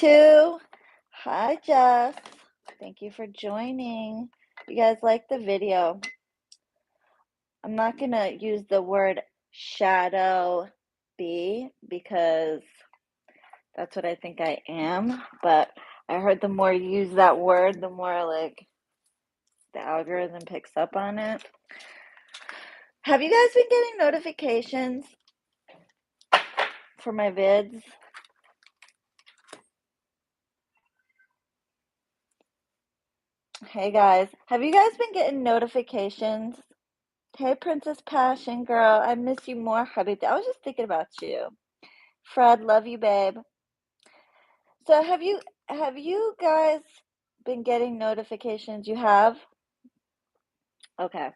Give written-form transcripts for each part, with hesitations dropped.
two. Hi, Jess. Thank you for joining. You guys like the video? I'm not going to use the word shadow B because that's what I think I am. But I heard the more you use that word, the more like the algorithm picks up on it. Have you guys been getting notifications for my vids? Hey guys, have you guys been getting notifications? Hey Princess Passion Girl, I miss you more, Habibti. I was just thinking about you. Fred, love you, babe. So have you guys been getting notifications? You have? Okay.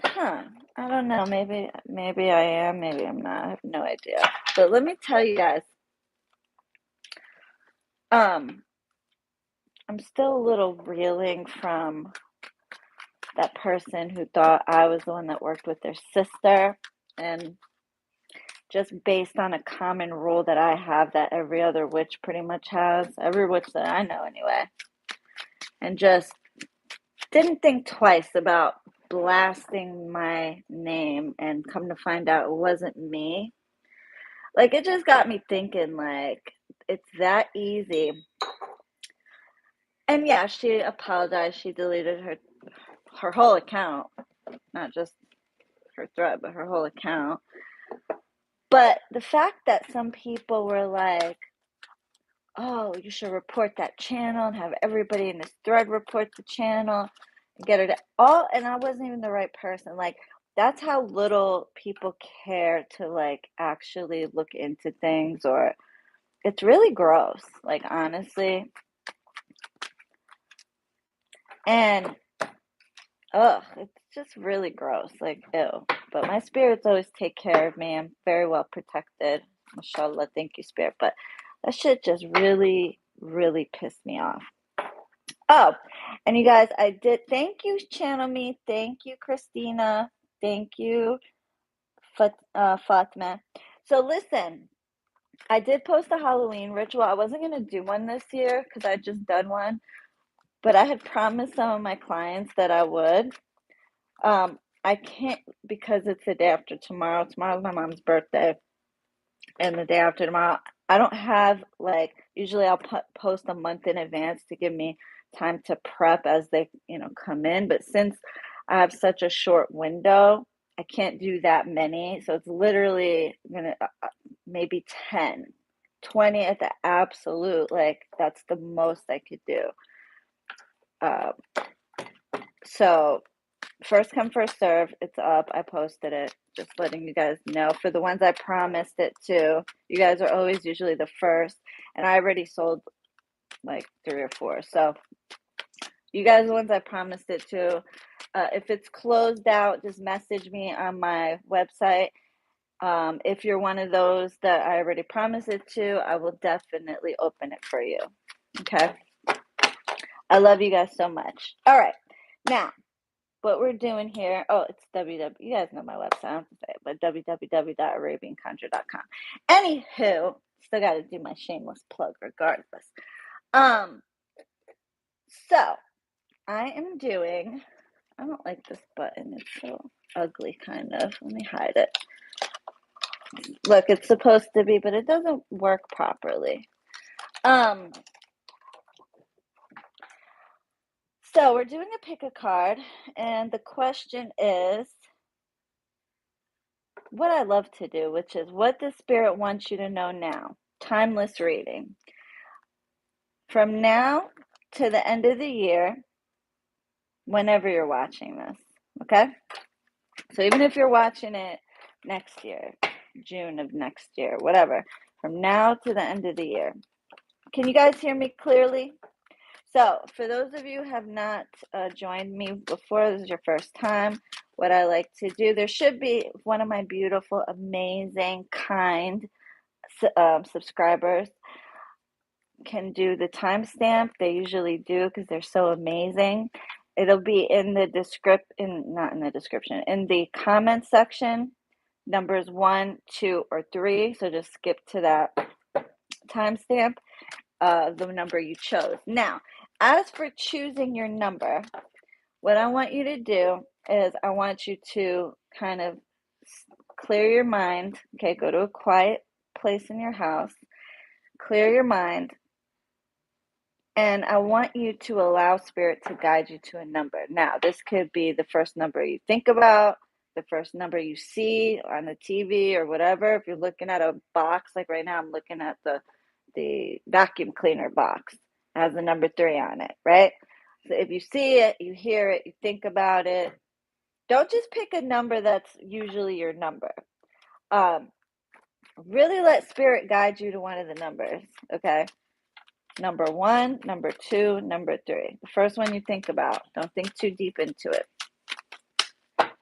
Huh. I don't know. Maybe I am, maybe I'm not. I have no idea. But let me tell you guys, I'm still a little reeling from that person who thought I was the one that worked with their sister, and just based on a common rule that I have that every other witch pretty much has, every witch that I know anyway, and just didn't think twice about blasting my name, and come to find out it wasn't me. Like, it just got me thinking, like, it's that easy. And yeah, she apologized. She deleted her whole account, not just her thread, but her whole account. But the fact that some people were like, oh, you should report that channel and have everybody in this thread report the channel and get it all, and I wasn't even the right person. Like, that's how little people care to like actually look into things, or it's really gross, like, honestly. And it's just really gross, like, ew. But my spirits always take care of me. I'm very well protected, mashallah. Thank you, spirit. But that shit just really, really pissed me off. Oh, and you guys, I did. Thank you, Channel Me. Thank you, Christina. Thank you, Fatma. So listen, I did post a Halloween ritual. I wasn't gonna do one this year because I just done one, but I had promised some of my clients that I would. I can't because it's the day after tomorrow. Tomorrow's my mom's birthday, and the day after tomorrow, I don't have, like, usually I'll post a month in advance to give me time to prep as they, come in. But since I have such a short window, I can't do that many. So it's literally gonna maybe 10, 20 at the absolute. Like, that's the most I could do. So first come, first serve. It's up. I posted it. Just letting you guys know. For the ones I promised it to, you guys are always usually the first, and I already sold like 3 or 4. So you guys are the ones I promised it to. If it's closed out, just message me on my website. If you're one of those that I already promised it to, I will definitely open it for you. Okay? I love you guys so much. All right. Now, what we're doing here, it's www. You guys know my website, I don't have to say it, but www.arabianconjure.com. Anywho, still got to do my shameless plug regardless. So I am doing, I don't like this button. It's so ugly, kind of. Let me hide it. Look, it's supposed to be, but it doesn't work properly. So we're doing a pick a card, and the question is what I love to do, which is what the spirit wants you to know now. Timeless reading. From now to the end of the year, whenever you're watching this, okay? So even if you're watching it next year, June of next year, whatever, from now to the end of the year. Can you guys hear me clearly? So for those of you who have not joined me before, this is your first time, what I like to do, there should be one of my beautiful, amazing, kind subscribers can do the timestamp. They usually do because they're so amazing. It'll be in the not in the description, in the comment section numbers 1, 2, or 3. So just skip to that timestamp of the number you chose. Now, as for choosing your number, what I want you to do is I want you to kind of clear your mind. Okay, go to a quiet place in your house, clear your mind, and I want you to allow Spirit to guide you to a number. Now, this could be the first number you think about, the first number you see on the TV or whatever. If you're looking at a box, like right now, I'm looking at the vacuum cleaner box. It has the number 3 on it, right? So if you see it, you hear it, you think about it, don't just pick a number that's usually your number. Really let Spirit guide you to one of the numbers, okay? Number 1, number 2, number 3. The first one you think about. Don't think too deep into it.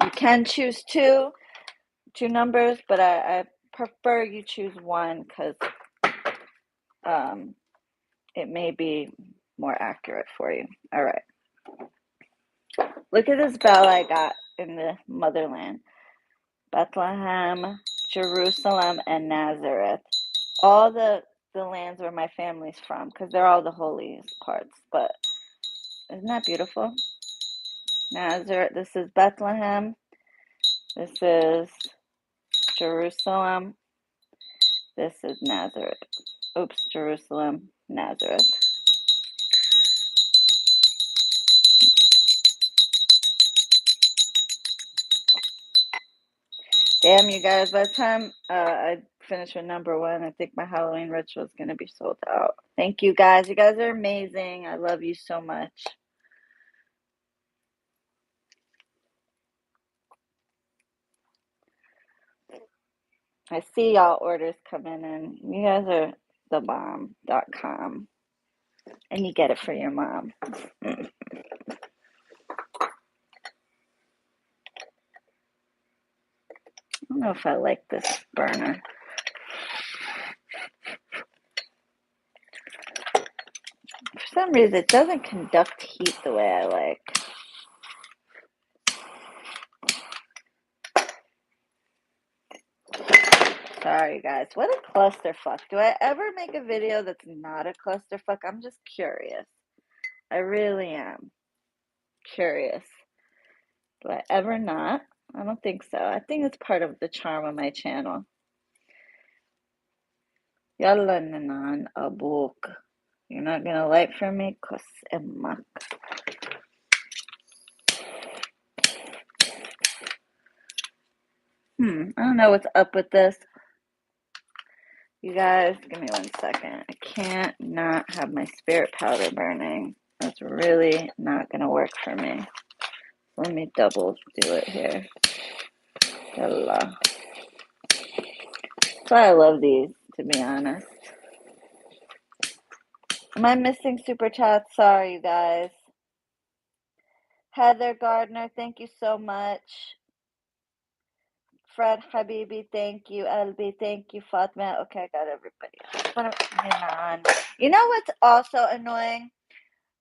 You can choose two numbers, but I prefer you choose one because it may be more accurate for you. All right. Look at this bell I got in the motherland. Bethlehem, Jerusalem, and Nazareth. All the lands where my family's from, because they're all the holiest parts. But isn't that beautiful? Nazareth. This is Bethlehem. This is Jerusalem. This is Nazareth. Oops, Jerusalem, Nazareth. Damn, you guys, by the time I finish with number 1, I think my Halloween ritual is going to be sold out. Thank you, guys. You guys are amazing. I love you so much. I see y'all orders coming in. You guys are thebomb.com. And you get it for your mom. I don't know if I like this burner. For some reason, it doesn't conduct heat the way I like. Sorry, guys. What a clusterfuck. Do I ever make a video that's not a clusterfuck? I'm just curious. I really am curious. Do I ever not? I don't think so. I think it's part of the charm of my channel. Yalla nanan abuk. You're not gonna like for me? Kus emak. I don't know what's up with this. You guys, give me 1 second. I can't not have my spirit powder burning. That's really not gonna work for me. Let me double do it here. Yalla. That's why I love these, to be honest. Am I missing super chats? Sorry, you guys. Heather Gardner, thank you so much. Fred Habibi, thank you. LB, thank you. Fatma, okay, I got everybody. You know what's also annoying?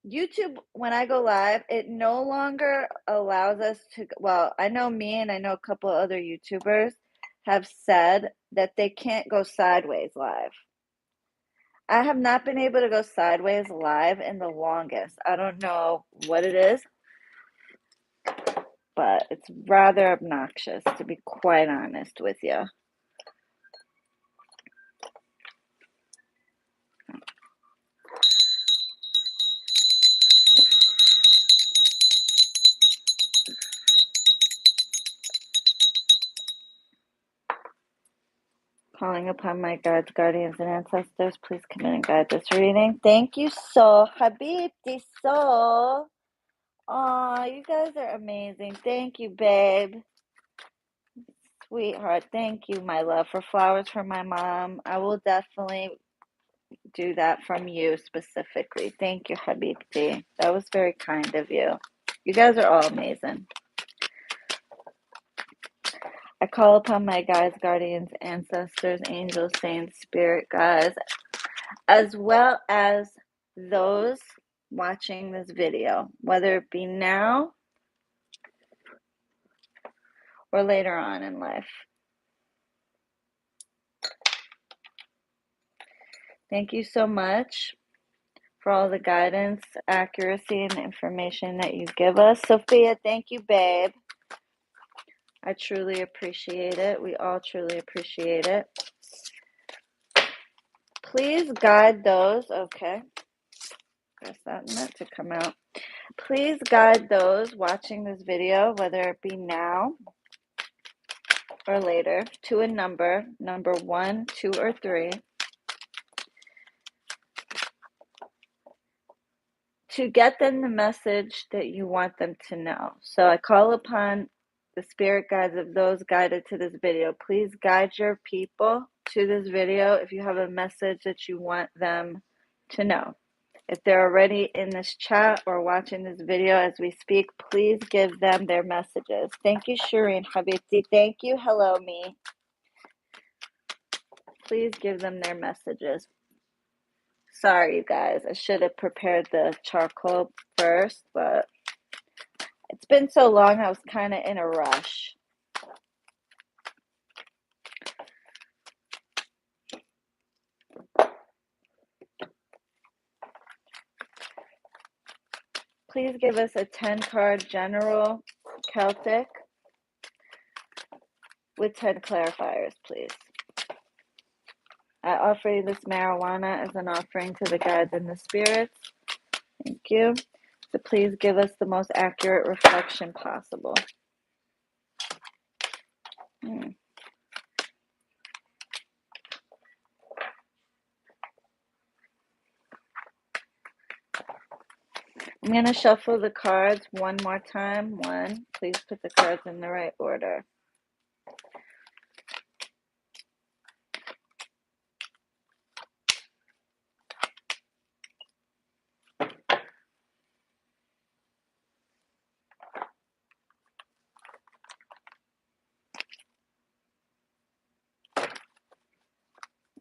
YouTube, when I go live, it no longer allows us to. Well, I know me and I know a couple of other YouTubers have said that they can't go sideways live. I have not been able to go sideways live in the longest. I don't know what it is, but it's rather obnoxious, to be quite honest with you. Calling upon my guides, guardians, and ancestors, please come in and guide this reading. Thank you so, Habibti so. Aw, you guys are amazing. Thank you, babe. Sweetheart, thank you, my love, for flowers for my mom. I will definitely do that from you specifically. Thank you, Habibti. That was very kind of you. You guys are all amazing. I call upon my guides, guardians, ancestors, angels, saints, spirit guides, as well as those watching this video, whether it be now or later on in life. Thank you so much for all the guidance, accuracy, and information that you give us. Sophia, thank you, babe. I truly appreciate it. We all truly appreciate it. Please guide those. Okay. Guess that meant to come out. Please guide those watching this video, whether it be now or later, to a number 1, 2, or 3, to get them the message that you want them to know. So I call upon the spirit guides of those guided to this video. Please guide your people to this video if you have a message that you want them to know. If they're already in this chat or watching this video as we speak, please give them their messages. Thank you, Shireen Habibti. Thank you, Hello Me. Please give them their messages. Sorry, you guys. I should have prepared the charcoal first, but it's been so long, I was kind of in a rush. Please give us a 10-card general Celtic with 10 clarifiers, please. I offer you this marijuana as an offering to the guides and the spirits. Thank you. So please give us the most accurate reflection possible. I'm going to shuffle the cards one more time. 1. Please put the cards in the right order.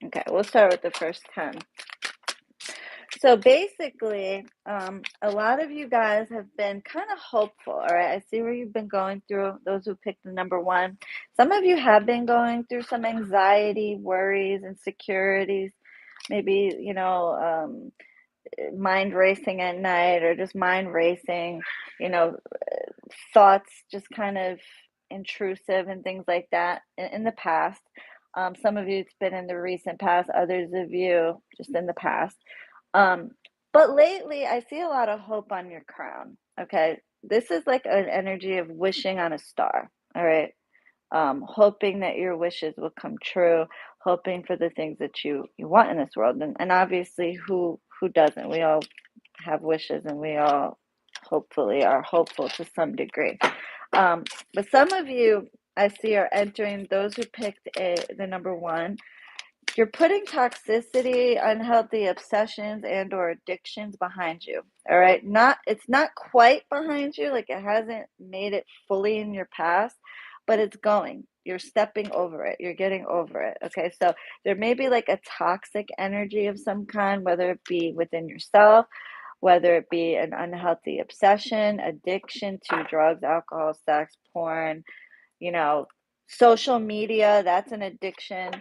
Okay, we'll start with the first 10. So basically, a lot of you guys have been kind of hopeful, all right? I see where you've been going through, those who picked the number 1. Some of you have been going through some anxiety, worries, insecurities, maybe, mind racing at night or just mind racing, thoughts just kind of intrusive and things like that in the past. Some of you, it's been in the recent past, others of you just in the past. But lately, I see a lot of hope on your crown. Okay, this is like an energy of wishing on a star. All right, hoping that your wishes will come true, hoping for the things that you want in this world, and obviously, who doesn't? We all have wishes, and we all hopefully are hopeful to some degree. But some of you, I see, are entering. Those who picked the number 1. You're putting toxicity, unhealthy obsessions, and or addictions behind you. All right. It's not quite behind you, like it hasn't made it fully in your past, but it's going. You're stepping over it. You're getting over it. Okay. So there may be like a toxic energy of some kind, whether it be within yourself, whether it be an unhealthy obsession, addiction to drugs, alcohol, sex, porn, social media, that's an addiction,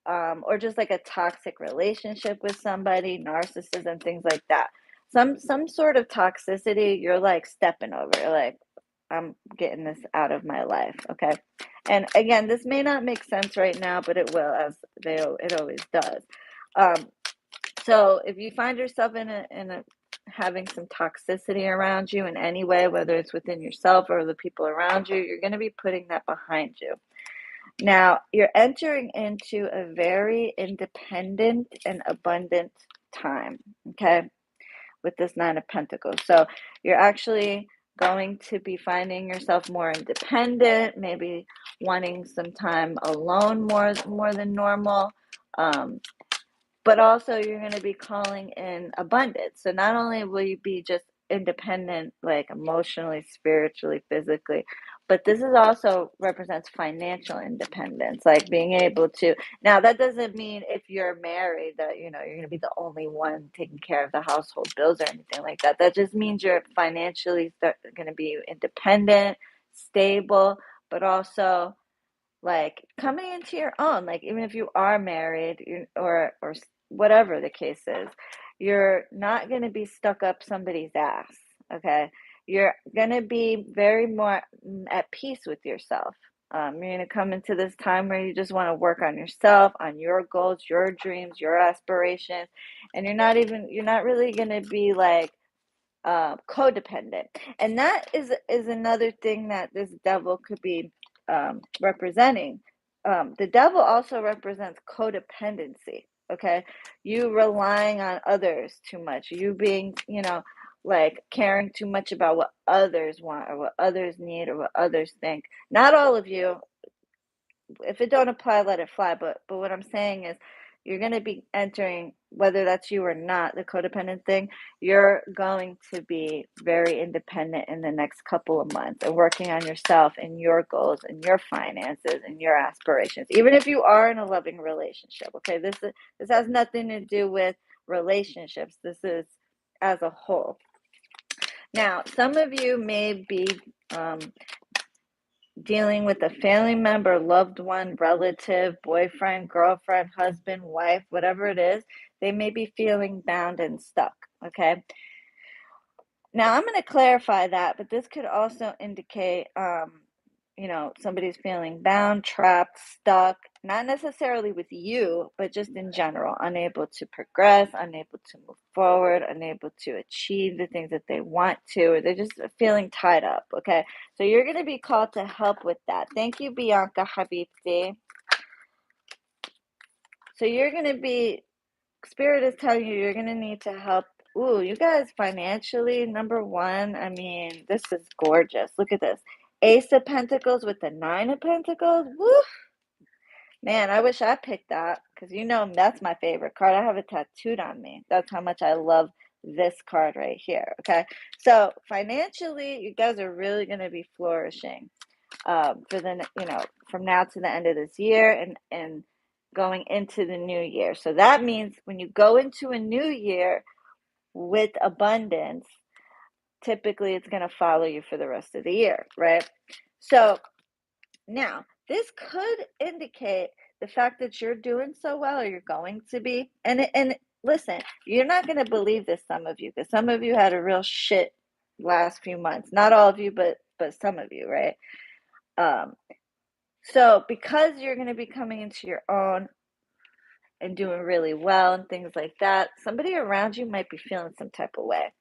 or just like a toxic relationship with somebody, narcissism, things like that. Some sort of toxicity, you're like stepping over. You're like, I'm getting this out of my life, okay? And again, this may not make sense right now, but it will, as it always does. So if you find yourself in a having some toxicity around you in any way, whether it's within yourself or the people around you, you're going to be putting that behind you. Now, you're entering into a very independent and abundant time, okay, with this 9 of Pentacles. So you're actually going to be finding yourself more independent, maybe wanting some time alone more than normal. But also you're going to be calling in abundance. So not only will you be just independent, like emotionally, spiritually, physically, but this is also represents financial independence, like being able to. Now, that doesn't mean if you're married that, you're going to be the only one taking care of the household bills or anything like that. That just means you're financially going to be independent, stable, but also like coming into your own, like even if you are married or whatever the case is. You're not going to be stuck up somebody's ass, okay? You're going to be very more at peace with yourself. You're going to come into this time where you just want to work on yourself, on your goals, your dreams, your aspirations, and you're not really going to be like codependent. And that is another thing that this devil could be representing. The devil also represents codependency. Okay, you relying on others too much, you being, like caring too much about what others want or what others need or what others think. Not all of you. If it don't apply, let it fly. But what I'm saying is, you're going to be entering, whether that's you or not, the codependent thing. You're going to be very independent in the next couple of months and working on yourself and your goals and your finances and your aspirations. Even if you are in a loving relationship, okay, this has nothing to do with relationships. This is as a whole. Now, some of you may be dealing with a family member, loved one, relative, boyfriend, girlfriend, husband, wife, whatever it is. They may be feeling bound and stuck, okay? Now, I'm going to clarify that, but this could also indicate, somebody's feeling bound, trapped, stuck, not necessarily with you, but just in general, unable to progress, unable to move forward, unable to achieve the things that they want to, or they're just feeling tied up, okay? So you're going to be called to help with that. Thank you, Bianca Habibti. So you're going to be, Spirit is telling you're going to need to help. Ooh, you guys financially, number one, I mean, this is gorgeous. Look at this. Ace of Pentacles with the Nine of Pentacles. Woo! Man, I wish I picked that because that's my favorite card. I have it tattooed on me. That's how much I love this card right here, okay? So financially, you guys are really going to be flourishing from now to the end of this year and going into the new year. So that means when you go into a new year with abundance, typically it's going to follow you for the rest of the year, right? So now this could indicate the fact that you're doing so well, or you're going to be. And listen, you're not going to believe this, some of you, because some of you had a real shit last few months. Not all of you, but some of you, right? So because you're going to be coming into your own and doing really well and things like that, somebody around you might be feeling some type of way.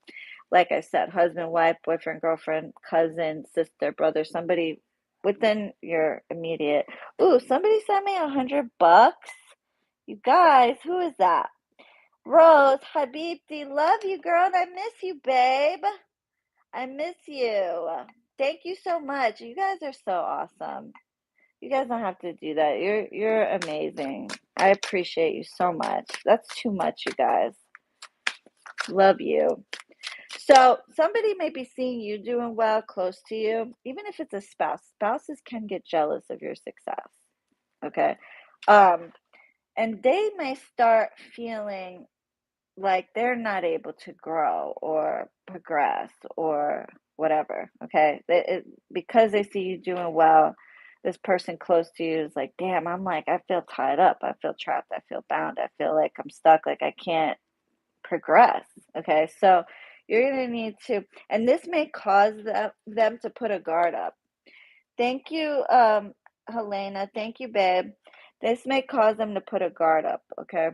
Like I said, husband, wife, boyfriend, girlfriend, cousin, sister, brother, somebody within your immediate. Ooh, somebody sent me $100. You guys, who is that? Rose, Habibti, love you, girl. I miss you, babe. I miss you. Thank you so much. You guys are so awesome. You guys don't have to do that. You're amazing. I appreciate you so much. That's too much, you guys. Love you. So somebody may be seeing you doing well close to you, even if it's a spouse. Spouses can get jealous of your success. Okay. And they may start feeling like they're not able to grow or progress or whatever. Okay. Because they see you doing well, this person close to you is like, damn, I feel tied up. I feel trapped. I feel bound. I feel like I'm stuck. Like I can't progress. Okay. So you're going to need to, and this may cause them to put a guard up. Thank you, Helena. Thank you, babe. This may cause them to put a guard up. Okay.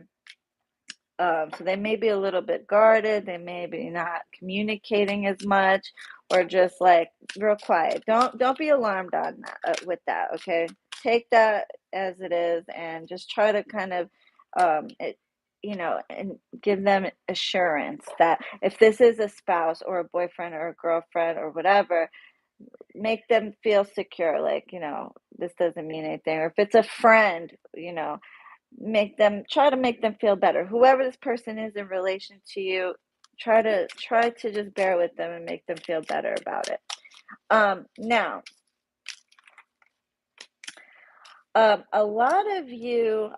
So they may be a little bit guarded. They may be not communicating as much, or just like real quiet. Don't be alarmed on that with that. Okay, take that as it is, and just try to kind of, and give them assurance that if this is a spouse or a boyfriend or a girlfriend or whatever, make them feel secure. Like this doesn't mean anything. Or if it's a friend, try to make them feel better. Whoever this person is in relation to you, try to just bear with them and make them feel better about it. Now, a lot of you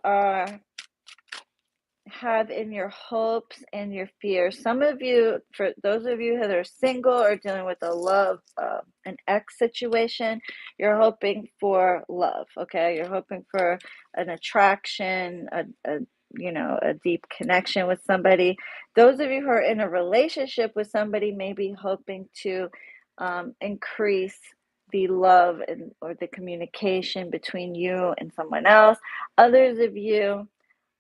have in your hopes and your fears. Some of you, for those of you that are single or dealing with a love, an ex situation, you're hoping for love. Okay, you're hoping for an attraction, a deep connection with somebody. Those of you who are in a relationship with somebody may be hoping to increase the love or the communication between you and someone else. Others of you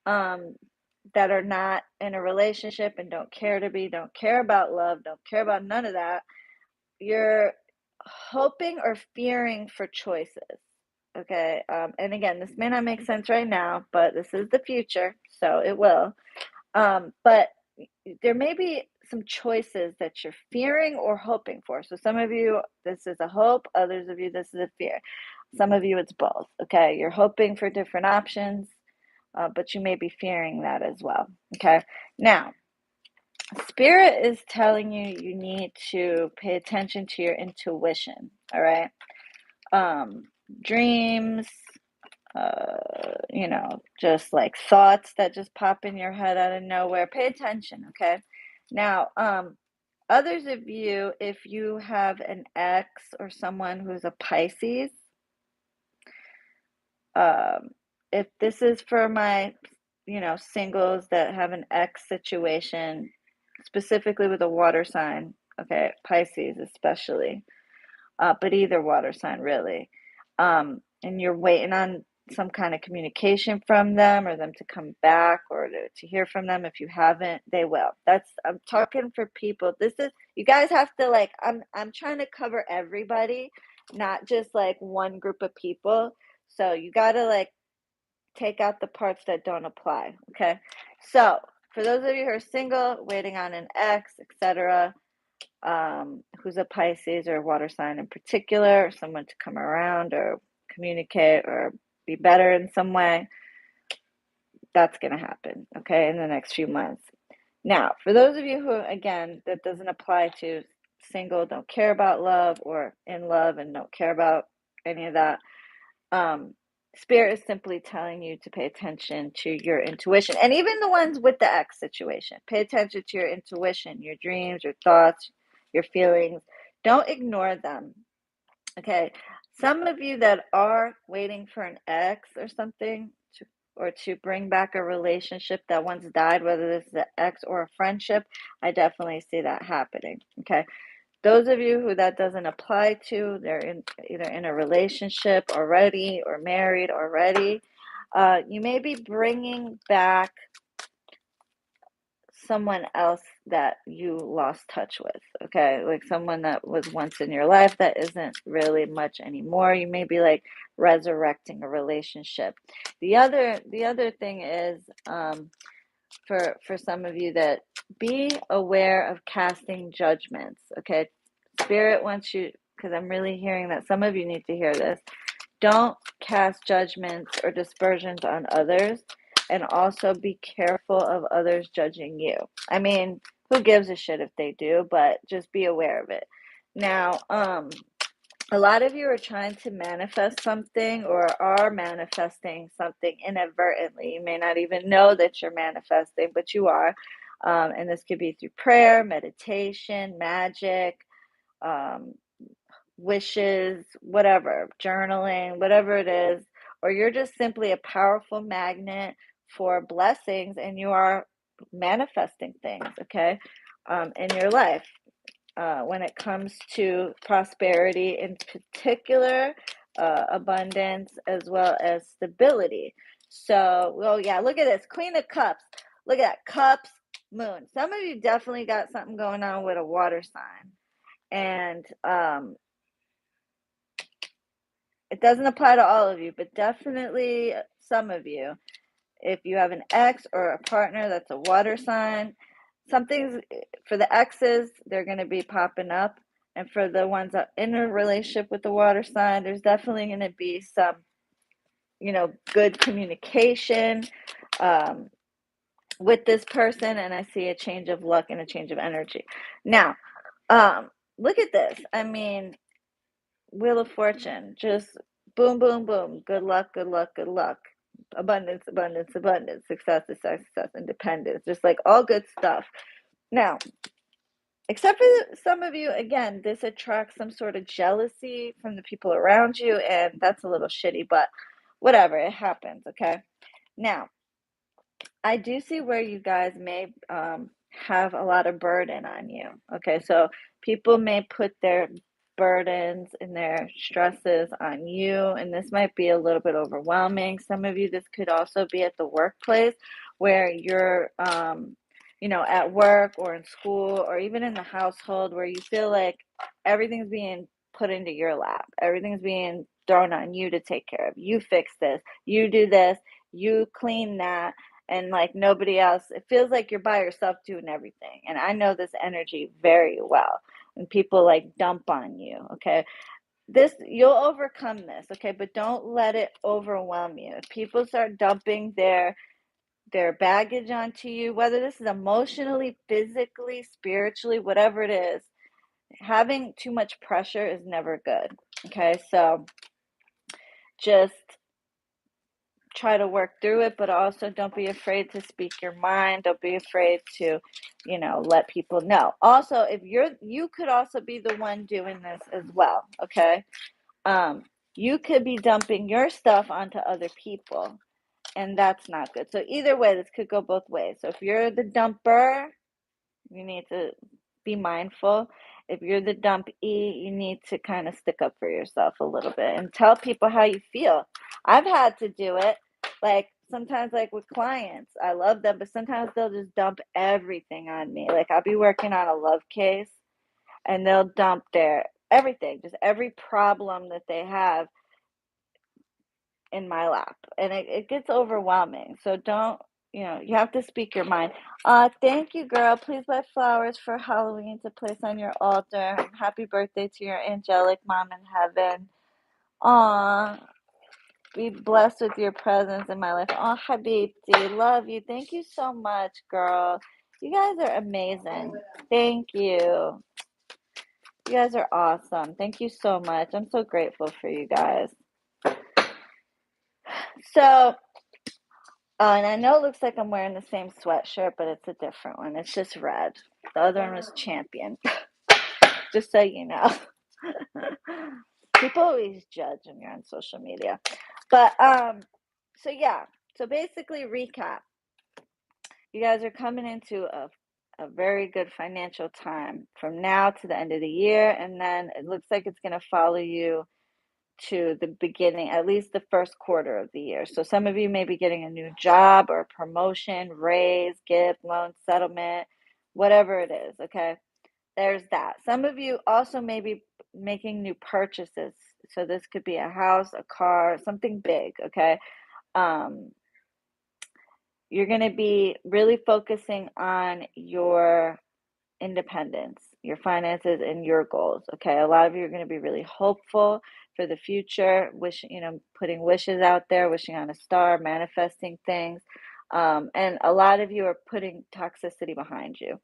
that are not in a relationship and don't care about love, don't care about none of that, you're hoping or fearing for choices. Okay. And again, this may not make sense right now, but this is the future, so it will. But there may be some choices that you're fearing or hoping for. So some of you, this is a hope. Others of you, this is a fear. Some of you, it's both. Okay. You're hoping for different options, but you may be fearing that as well. Okay. Now, Spirit is telling you you need to pay attention to your intuition. All right. Dreams, just like thoughts that just pop in your head out of nowhere. Pay attention, okay? Now, others of you, if you have an ex or someone who's a Pisces, if this is for my, singles that have an ex situation, specifically with a water sign, okay, Pisces especially, but either water sign really, and you're waiting on some kind of communication from them or them to come back or to hear from them. If you haven't, they will. I'm talking for people. You guys have to I'm trying to cover everybody, not just like one group of people. So you got to take out the parts that don't apply. Okay. So for those of you who are single, waiting on an ex, etc., who's a Pisces or a water sign in particular, or someone to come around or communicate or be better in some way, that's going to happen, okay, in the next few months. Now, for those of you who, again, that doesn't apply to single, don't care about love, or in love and don't care about any of that, Spirit is simply telling you to pay attention to your intuition. And even the ones with the ex situation, pay attention to your intuition, your dreams, your thoughts, your feelings. Don't ignore them. Okay. Some of you that are waiting for an ex or something or to bring back a relationship that once died, whether this is an ex or a friendship, I definitely see that happening. Okay. Those of you who that doesn't apply to, they're either in a relationship already or married already. You may be bringing back someone else that you lost touch with, okay? Like someone that was once in your life that isn't really much anymore. You may be like resurrecting a relationship. The other thing is for some of you that be aware of casting judgments, okay? Spirit wants you, because I'm really hearing that some of you need to hear this. Don't cast judgments or dispersions on others, and also be careful of others judging you. I mean, who gives a shit if they do, but just be aware of it. Now, a lot of you are trying to manifest something or are manifesting something inadvertently. You may not even know that you're manifesting, but you are. And this could be through prayer, meditation, magic, wishes, whatever, journaling, whatever it is, or you're just simply a powerful magnet for blessings and you are manifesting things, okay, in your life. When it comes to prosperity in particular, abundance, as well as stability. So, well, yeah, look at this. Queen of Cups. Look at that. Cups, Moon. Some of you definitely got something going on with a water sign. And it doesn't apply to all of you, but definitely some of you. If you have an ex or a partner that's a water sign, something's for the exes, they're going to be popping up. And for the ones that in a relationship with the water sign, there's definitely going to be some, good communication with this person. And I see a change of luck and a change of energy. Now, look at this. I mean, Wheel of Fortune, just boom, boom, boom. Good luck, good luck, good luck. Abundance, abundance, abundance. Success, success, success. Independence. Just like all good stuff. Now, except for some of you, again, this attracts some sort of jealousy from the people around you, and that's a little shitty, but whatever, it happens, okay? Now, I do see where you guys may have a lot of burden on you. Okay, so people may put their burdens and their stresses on you, and this might be a little bit overwhelming. Some of you, this could also be at the workplace where you're, at work or in school or even in the household where you feel like everything's being put into your lap, everything's being thrown on you to take care of. You fix this, you do this, you clean that, and like nobody else. It feels like you're by yourself doing everything. And I know this energy very well. And people like dump on you, okay? This, you'll overcome this, okay? But don't let it overwhelm you. If people start dumping their baggage onto you, whether this is emotionally, physically, spiritually, whatever it is, having too much pressure is never good. Okay? So just try to work through it, but also don't be afraid to speak your mind. Don't be afraid to, let people know. Also, if you could also be the one doing this as well, okay? You could be dumping your stuff onto other people, and that's not good. So either way, this could go both ways. So if you're the dumper, you need to be mindful. If you're the dumpee, you need to kind of stick up for yourself a little bit and tell people how you feel. I've had to do it. Like sometimes, like with clients, I love them, but sometimes they'll just dump everything on me. Like I'll be working on a love case and they'll dump their everything, just every problem that they have in my lap. And it gets overwhelming. So don't, you have to speak your mind. Thank you, girl. Please buy flowers for Halloween to place on your altar. Happy birthday to your angelic mom in heaven. Aw, be blessed with your presence in my life. Oh, Habibti, love you. Thank you so much, girl. You guys are amazing. Thank you. You guys are awesome. Thank you so much. I'm so grateful for you guys. So, and I know it looks like I'm wearing the same sweatshirt, but it's a different one. It's just red. The other one was Champion. Just so you know. People always judge when you're on social media. But so yeah. So basically recap. You guys are coming into a very good financial time from now to the end of the year, and then it looks like it's going to follow you to the beginning, at least the first quarter of the year. So some of you may be getting a new job or promotion, raise, gift, loan, settlement, whatever it is. Okay. There's that. Some of you also may be making new purchases. So this could be a house, a car, something big. Okay. Um, you're going to be really focusing on your independence, your finances, and your goals. Okay. A lot of you are going to be really hopeful for the future, putting wishes out there, wishing on a star, manifesting things. And a lot of you are putting toxicity behind you.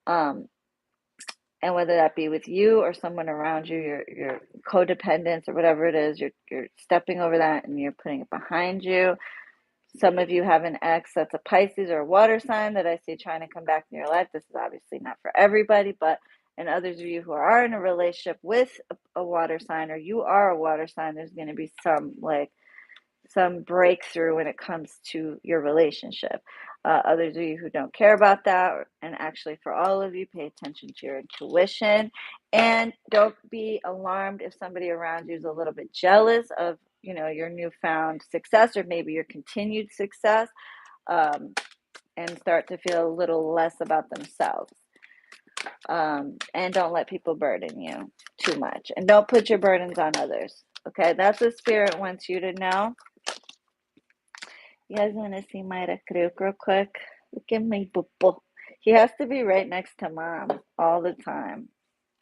And whether that be with you or someone around you, your codependence or whatever it is, you're stepping over that and you're putting it behind you. Some of you have an ex that's a Pisces or a water sign that I see trying to come back in your life. This is obviously not for everybody, but and others of you who are in a relationship with a water sign, or you are a water sign, there's going to be some breakthrough when it comes to your relationship. Others of you who don't care about that, and actually for all of you, pay attention to your intuition and don't be alarmed if somebody around you is a little bit jealous of your newfound success or maybe your continued success, and start to feel a little less about themselves. And don't let people burden you too much, and don't put your burdens on others. Okay, that's what Spirit wants you to know. You guys want to see Myra Kruk real quick? Look at my boo. He has to be right next to Mom all the time.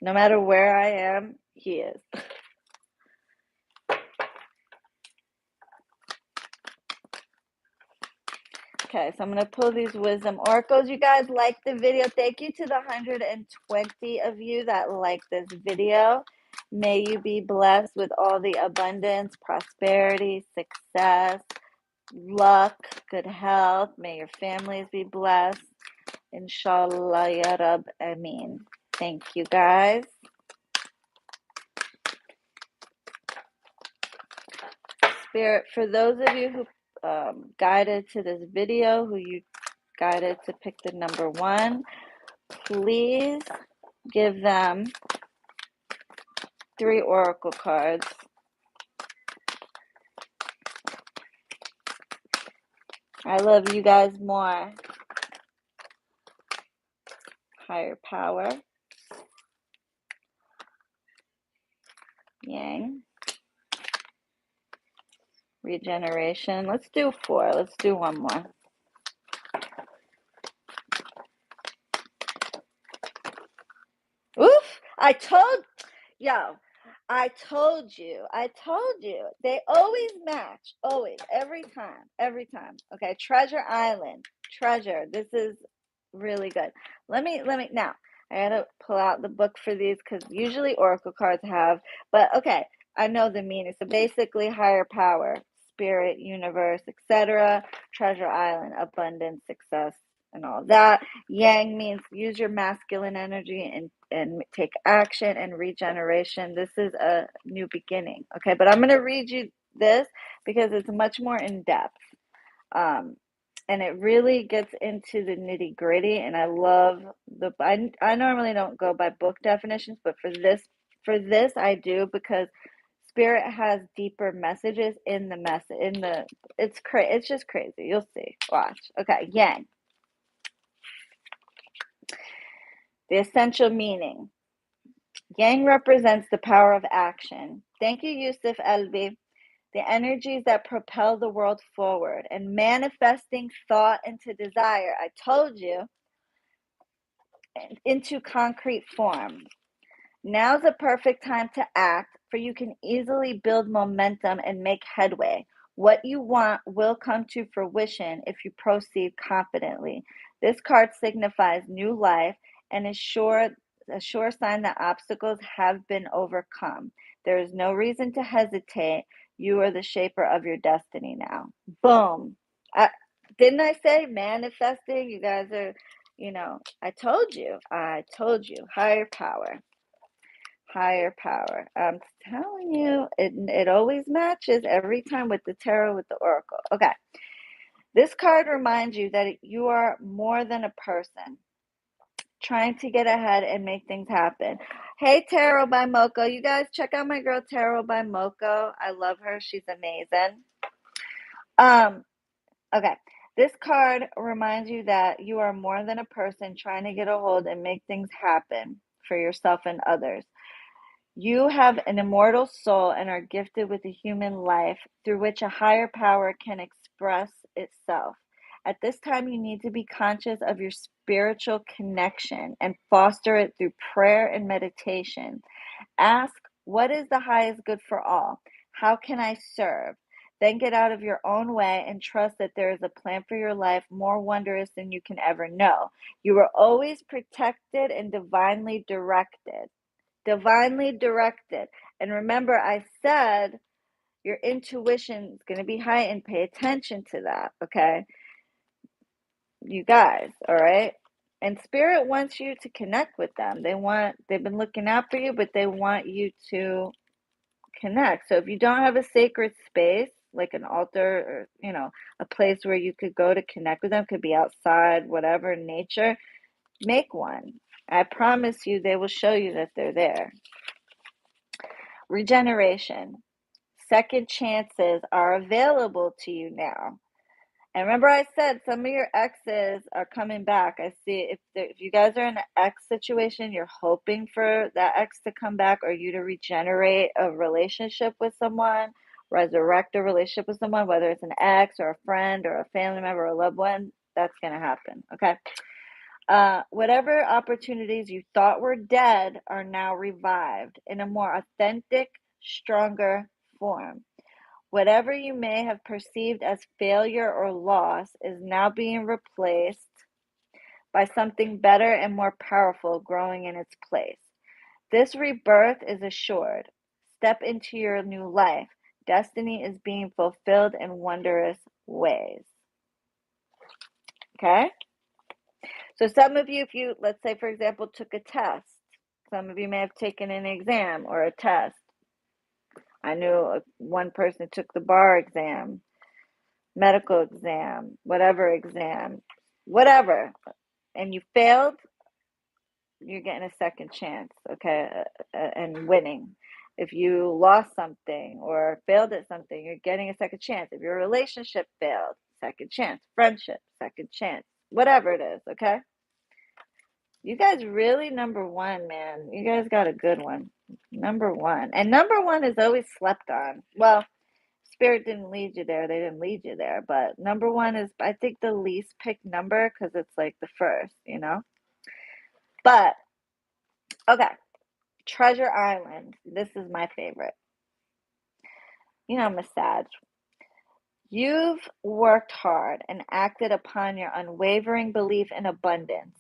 No matter where I am, he is. Okay, so I'm going to pull these wisdom oracles. You guys like the video. Thank you to the 120 of you that like this video. May you be blessed with all the abundance, prosperity, success, luck, good health. May your families be blessed. Inshallah, ya Rab, Ameen. Thank you, guys. Spirit, for those of you who guided to this video, who you guided to pick the number 1. Please give them 3 oracle cards. I love you guys more. Higher power. Yang. Regeneration. Let's do 4. Let's do one more. Oof! I told you. They always match. Always. Every time. Okay. Treasure Island. Treasure. This is really good. Let me now. I gotta pull out the book for these because usually oracle cards have, but okay, I know the meaning. So basically, higher power, spirit, universe, etc. Treasure Island, abundance, success, and all that. Yang means use your masculine energy and take action and regeneration. This is a new beginning. Okay, but I'm gonna read you this because it's much more in depth. And it really gets into the nitty gritty. And I love I normally don't go by book definitions, but for this I do because spirit has deeper messages in the it's just crazy. You'll see. Watch. Okay, Yang. The essential meaning. Yang represents the power of action. Thank you, Yusuf Elbi. The energies that propel the world forward and manifesting thought into desire. I told you, into concrete form. Now's the perfect time to act, for you can easily build momentum and make headway. What you want will come to fruition if you proceed confidently. This card signifies new life and is a sure sign that obstacles have been overcome. There is no reason to hesitate. You are the shaper of your destiny now. Boom. Didn't I say manifesting? You guys are, I told you. Higher power. Higher power. I'm telling you, it always matches every time with the tarot, with the oracle. Okay. This card reminds you that you are more than a person trying to get ahead and make things happen. Hey, Tarot by Moko. You guys check out my girl Tarot by Moko. I love her. She's amazing. Okay. This card reminds you that you are more than a person trying to get a hold and make things happen for yourself and others. You have an immortal soul and are gifted with a human life through which a higher power can express itself. At this time, you need to be conscious of your spiritual connection and foster it through prayer and meditation. Ask, what is the highest good for all? How can I serve? Then get out of your own way and trust that there is a plan for your life more wondrous than you can ever know. You are always protected and divinely directed. Divinely directed. And remember, I said your intuition is going to be heightened. Pay attention to that, okay? You guys, all right? And spirit wants you to connect with them. They've been looking out for you, but they want you to connect. So if you don't have a sacred space, like an altar or, a place where you could go to connect with them, could be outside, whatever, nature, make one. I promise you they will show you that they're there. Regeneration. Second chances are available to you now. And remember I said some of your exes are coming back. I see if you guys are in an ex situation, you're hoping for that ex to come back or you to regenerate a relationship with someone, resurrect a relationship with someone, whether it's an ex or a friend or a family member or a loved one, that's going to happen, okay? Whatever opportunities you thought were dead are now revived in a more authentic, stronger form. Whatever you may have perceived as failure or loss is now being replaced by something better and more powerful growing in its place. This rebirth is assured. Step into your new life. Destiny is being fulfilled in wondrous ways. Okay? So some of you, if you, let's say, for example, took a test, some of you may have taken an exam or a test. I knew one person took the bar exam, medical exam, whatever exam. whatever, and you failed, you're getting a second chance, okay, and winning. If you lost something or failed at something, you're getting a second chance. If your relationship failed, second chance. Friendship, second chance. Whatever it is, okay? You guys really number one, man. You guys got a good one. Number one. And number one is always slept on. Well, Spirit didn't lead you there. They didn't lead you there. But number one is, I think, the least picked number because it's like the first, you know? But, okay. Treasure Island. This is my favorite. You know, Massage. You've worked hard and acted upon your unwavering belief in abundance.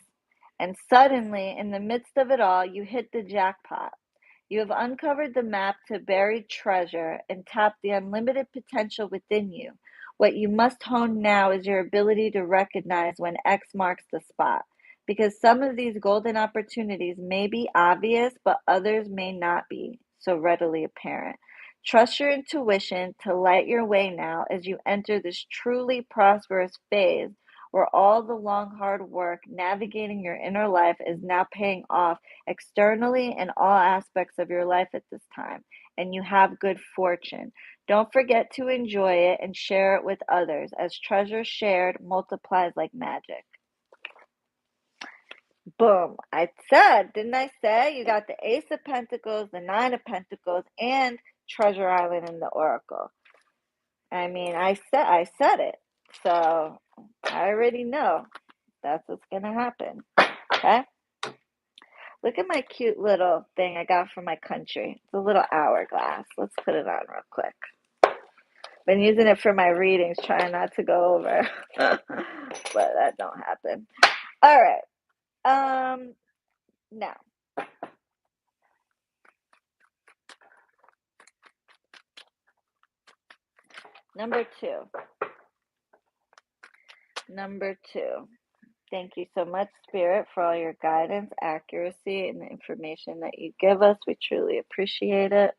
And suddenly, in the midst of it all, you hit the jackpot. You have uncovered the map to buried treasure and tapped the unlimited potential within you. What you must hone now is your ability to recognize when X marks the spot. Because some of these golden opportunities may be obvious, but others may not be so readily apparent. Trust your intuition to light your way now as you enter this truly prosperous phase where all the long, hard work navigating your inner life is now paying off externally in all aspects of your life at this time, and you have good fortune. Don't forget to enjoy it and share it with others, as treasure shared multiplies like magic. Boom. I said, didn't I say? You got the Ace of Pentacles, the Nine of Pentacles, and Treasure Island in the Oracle. I mean, I said it. So I already know that's what's gonna happen. Okay? Look at my cute little thing I got from my country. It's a little hourglass. Let's put it on real quick. Been using it for my readings, trying not to go over. But that don't happen. All right. Now. Number two. Number two. Thank you so much, Spirit, for all your guidance, accuracy, and the information that you give us. We truly appreciate it.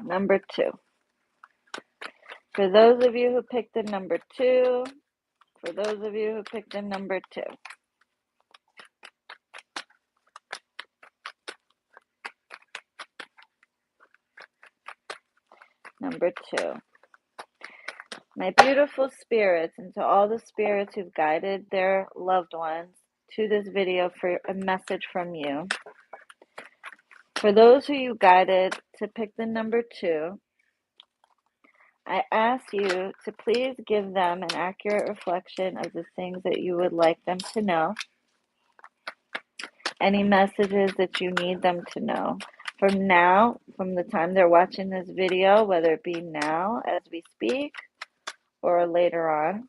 Number two. For those of you who picked the number two, for those of you who picked the number two. Number two. My beautiful spirits, and to all the spirits who've guided their loved ones to this video for a message from you. For those who you guided to pick the number two, I ask you to please give them an accurate reflection of the things that you would like them to know. Any messages that you need them to know. From now, from the time they're watching this video, whether it be now as we speak or later on,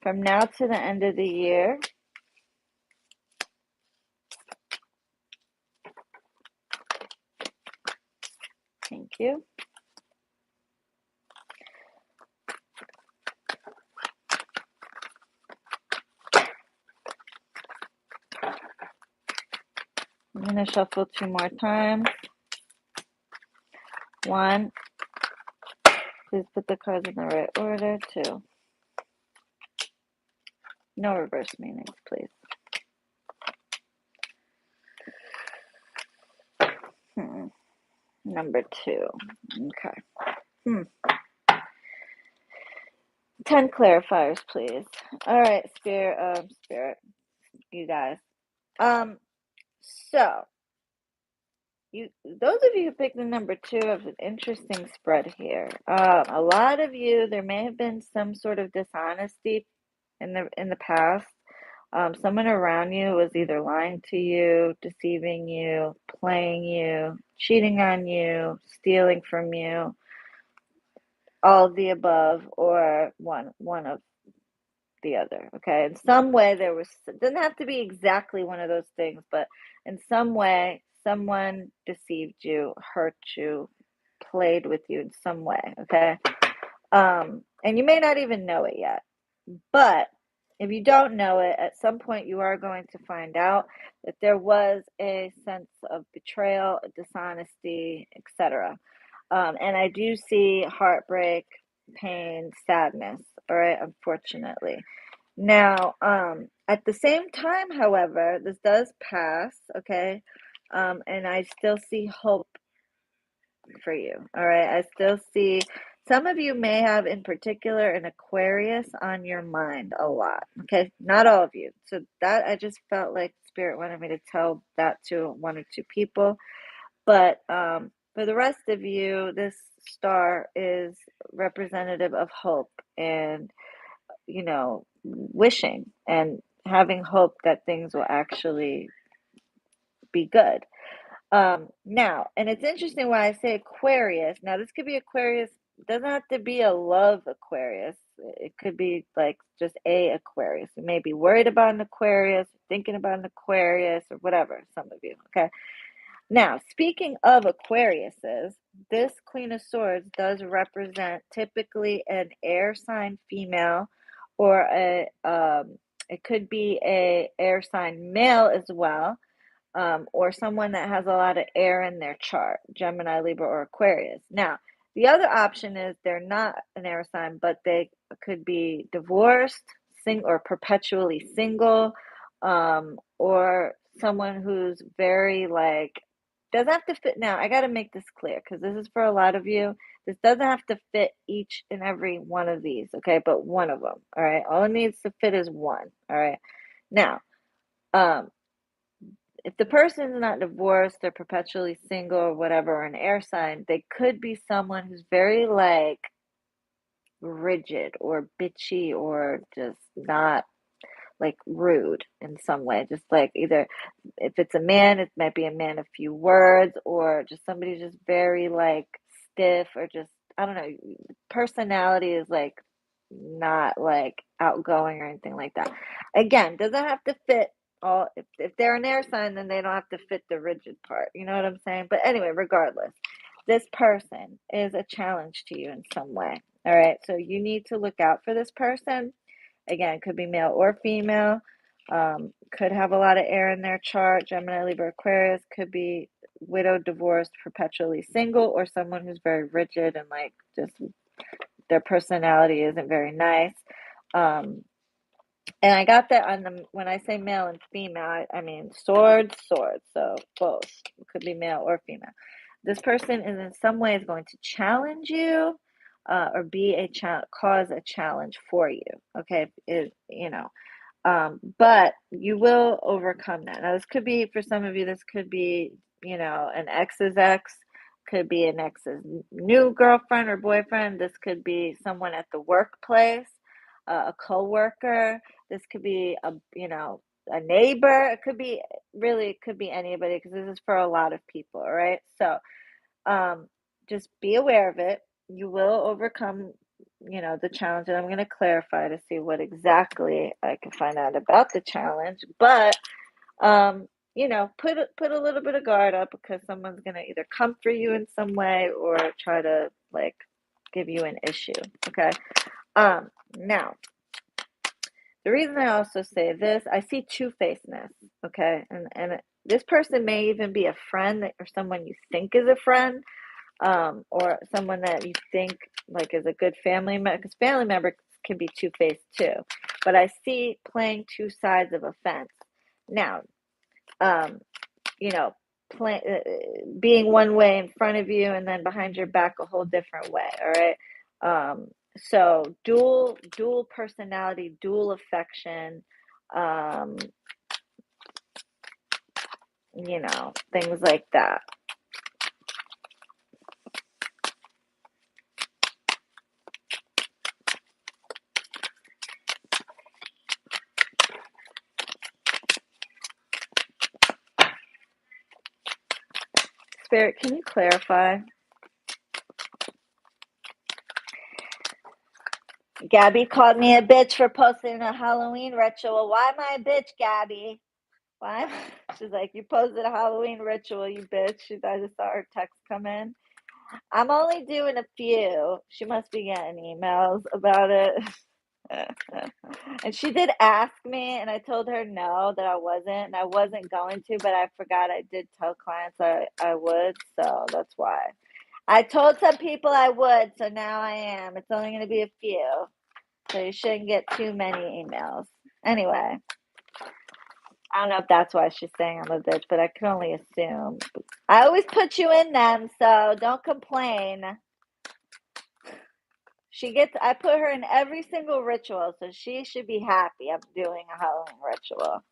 from now to the end of the year, thank you. I'm going to shuffle two more times. One, please put the cards in the right order. Two, no reverse meanings, please. Number two. Okay. 10 clarifiers, please. All right, spirit, you guys. So those of you who picked the number two have an interesting spread here. A lot of you, there may have been some sort of dishonesty in the past. Someone around you was either lying to you, deceiving you, playing you, cheating on you, stealing from you, all of the above, or one of the other. Okay, in some way it doesn't have to be exactly one of those things, but in some way someone deceived you, hurt you, played with you in some way, okay? And you may not even know it yet. But if you don't know it, at some point you are going to find out that there was a sense of betrayal, dishonesty, etc. And I do see heartbreak, pain, sadness, all right, unfortunately. Now, at the same time, however, this does pass, okay? And I still see hope for you, all right? I still see some of you may have, in particular, an Aquarius on your mind a lot, okay? Not all of you. So that I just felt like Spirit wanted me to tell that to one or two people. But for the rest of you, this star is representative of hope and, wishing and having hope that things will actually be good. Now, and it's interesting why I say Aquarius. Now, this could be Aquarius, doesn't have to be a love Aquarius. It could be like just a Aquarius. You may be worried about an Aquarius, thinking about an Aquarius, or whatever, some of you, okay? Now, speaking of Aquariuses, this Queen of Swords does represent typically an air sign female, or it could be a air sign male as well, or someone that has a lot of air in their chart, Gemini, Libra, or Aquarius. Now, the other option is they're not an air sign, but they could be divorced, or perpetually single, or someone who's very like, doesn't have to fit. Now, I got to make this clear because this is for a lot of you. This doesn't have to fit each and every one of these, okay? But one of them, all right? All it needs to fit is one, all right? Now, if the person is not divorced, they're perpetually single or whatever, or an air sign, they could be someone who's very like rigid or bitchy or just not like rude in some way. Just like either if it's a man, it might be a man of few words, or just somebody just very like stiff, or just, I don't know, personality is like not like outgoing or anything like that. Again, doesn't have to fit all. If they're an air sign, then they don't have to fit the rigid part. You know what I'm saying? But anyway, regardless, this person is a challenge to you in some way. All right, so you need to look out for this person. Again, could be male or female. Could have a lot of air in their chart. Gemini, Libra, Aquarius. Could be widowed, divorced, perpetually single, or someone who's very rigid and like just their personality isn't very nice. And I got that on when I say male and female, I mean swords. So both. It could be male or female. This person is in some ways going to challenge you, or be cause a challenge for you. Okay, but you will overcome that. Now, this could be for some of you. This could be, an ex's ex, could be an ex's new girlfriend or boyfriend. This could be someone at the workplace, a coworker. This could be a neighbor. It could be anybody, because this is for a lot of people. All right, so just be aware of it. You will overcome, the challenge, and I'm going to clarify to see what exactly I can find out about the challenge. But put a little bit of guard up, because someone's going to either come for you in some way or try to like give you an issue. Okay. Now, the reason I also say this, I see two-facedness. Okay, and this person may even be a friend or someone you think is a friend, or someone that you think like is a good family member, because family members can be two-faced too. But I see playing two sides of a fence. Now, you know, being one way in front of you and then behind your back a whole different way. All right. So dual personality, dual affection, things like that. Spirit, can you clarify? Gabby called me a bitch for posting a Halloween ritual. Why am I a bitch, Gabby? Why? She's like, you posted a Halloween ritual, you bitch. I just saw her text come in. I'm only doing a few. She must be getting emails about it. And she did ask me, and I told her no, that I wasn't, and I wasn't going to, but I forgot I did tell clients I would, so that's why. I told some people I would, so now I am. It's only going to be a few, so you shouldn't get too many emails. Anyway, I don't know if that's why she's saying I'm a bitch, but I can only assume. I always put you in them, so don't complain. I put her in every single ritual, so she should be happy I'm doing a Halloween ritual.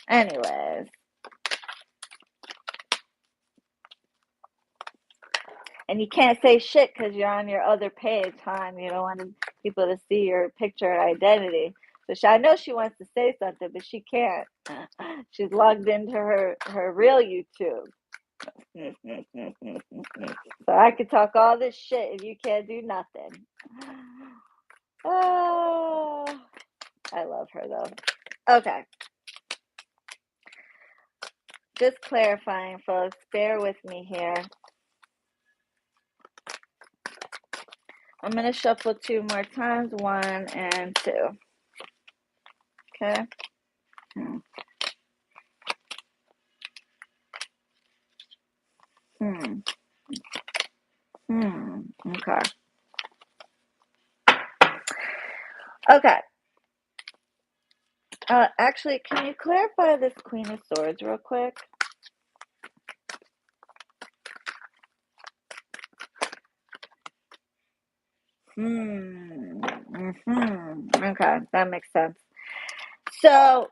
Anyways. And you can't say shit because you're on your other page, huh? And you don't want people to see your picture and identity. So I know she wants to say something, but she can't. She's logged into her real YouTube. So I could talk all this shit and you can't do nothing. Oh, I love her though. Okay. Just clarifying, folks. Bear with me here. I'm going to shuffle 2 more times, 1 and 2. Okay. Okay. Okay. Actually, can you clarify this Queen of Swords real quick? Okay, that makes sense. So,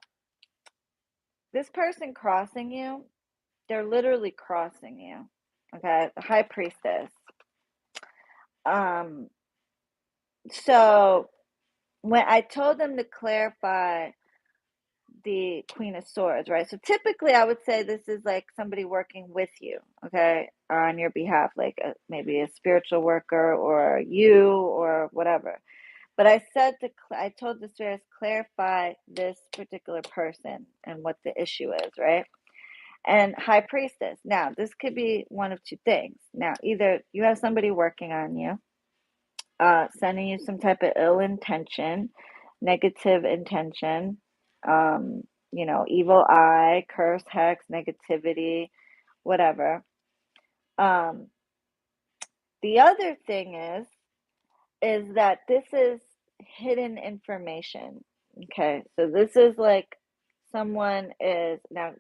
this person crossing you, they're literally crossing you. Okay, the High Priestess. So when I told them to clarify the Queen of Swords, right? So typically I would say this is like somebody working with you, okay, or on your behalf, like maybe a spiritual worker or you or whatever. But I told the spirits clarify this particular person and what the issue is, right? And High Priestess. Now, this could be one of 2 things. Now, either you have somebody working on you, sending you some type of ill intention, negative intention, evil eye, curse, hex, negativity, whatever. The other thing is that this is hidden information. Okay, so this is like someone is now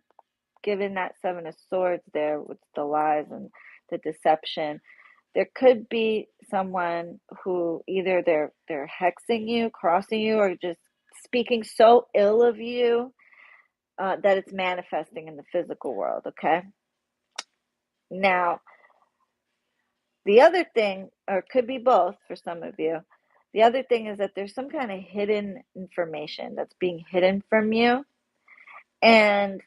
given that 7 of Swords there with the lies and the deception. There could be someone who either they're hexing you, crossing you, or just speaking so ill of you that it's manifesting in the physical world. Okay. Now, the other thing, or it could be both for some of you, the other thing is that there's some kind of hidden information that's being hidden from you. And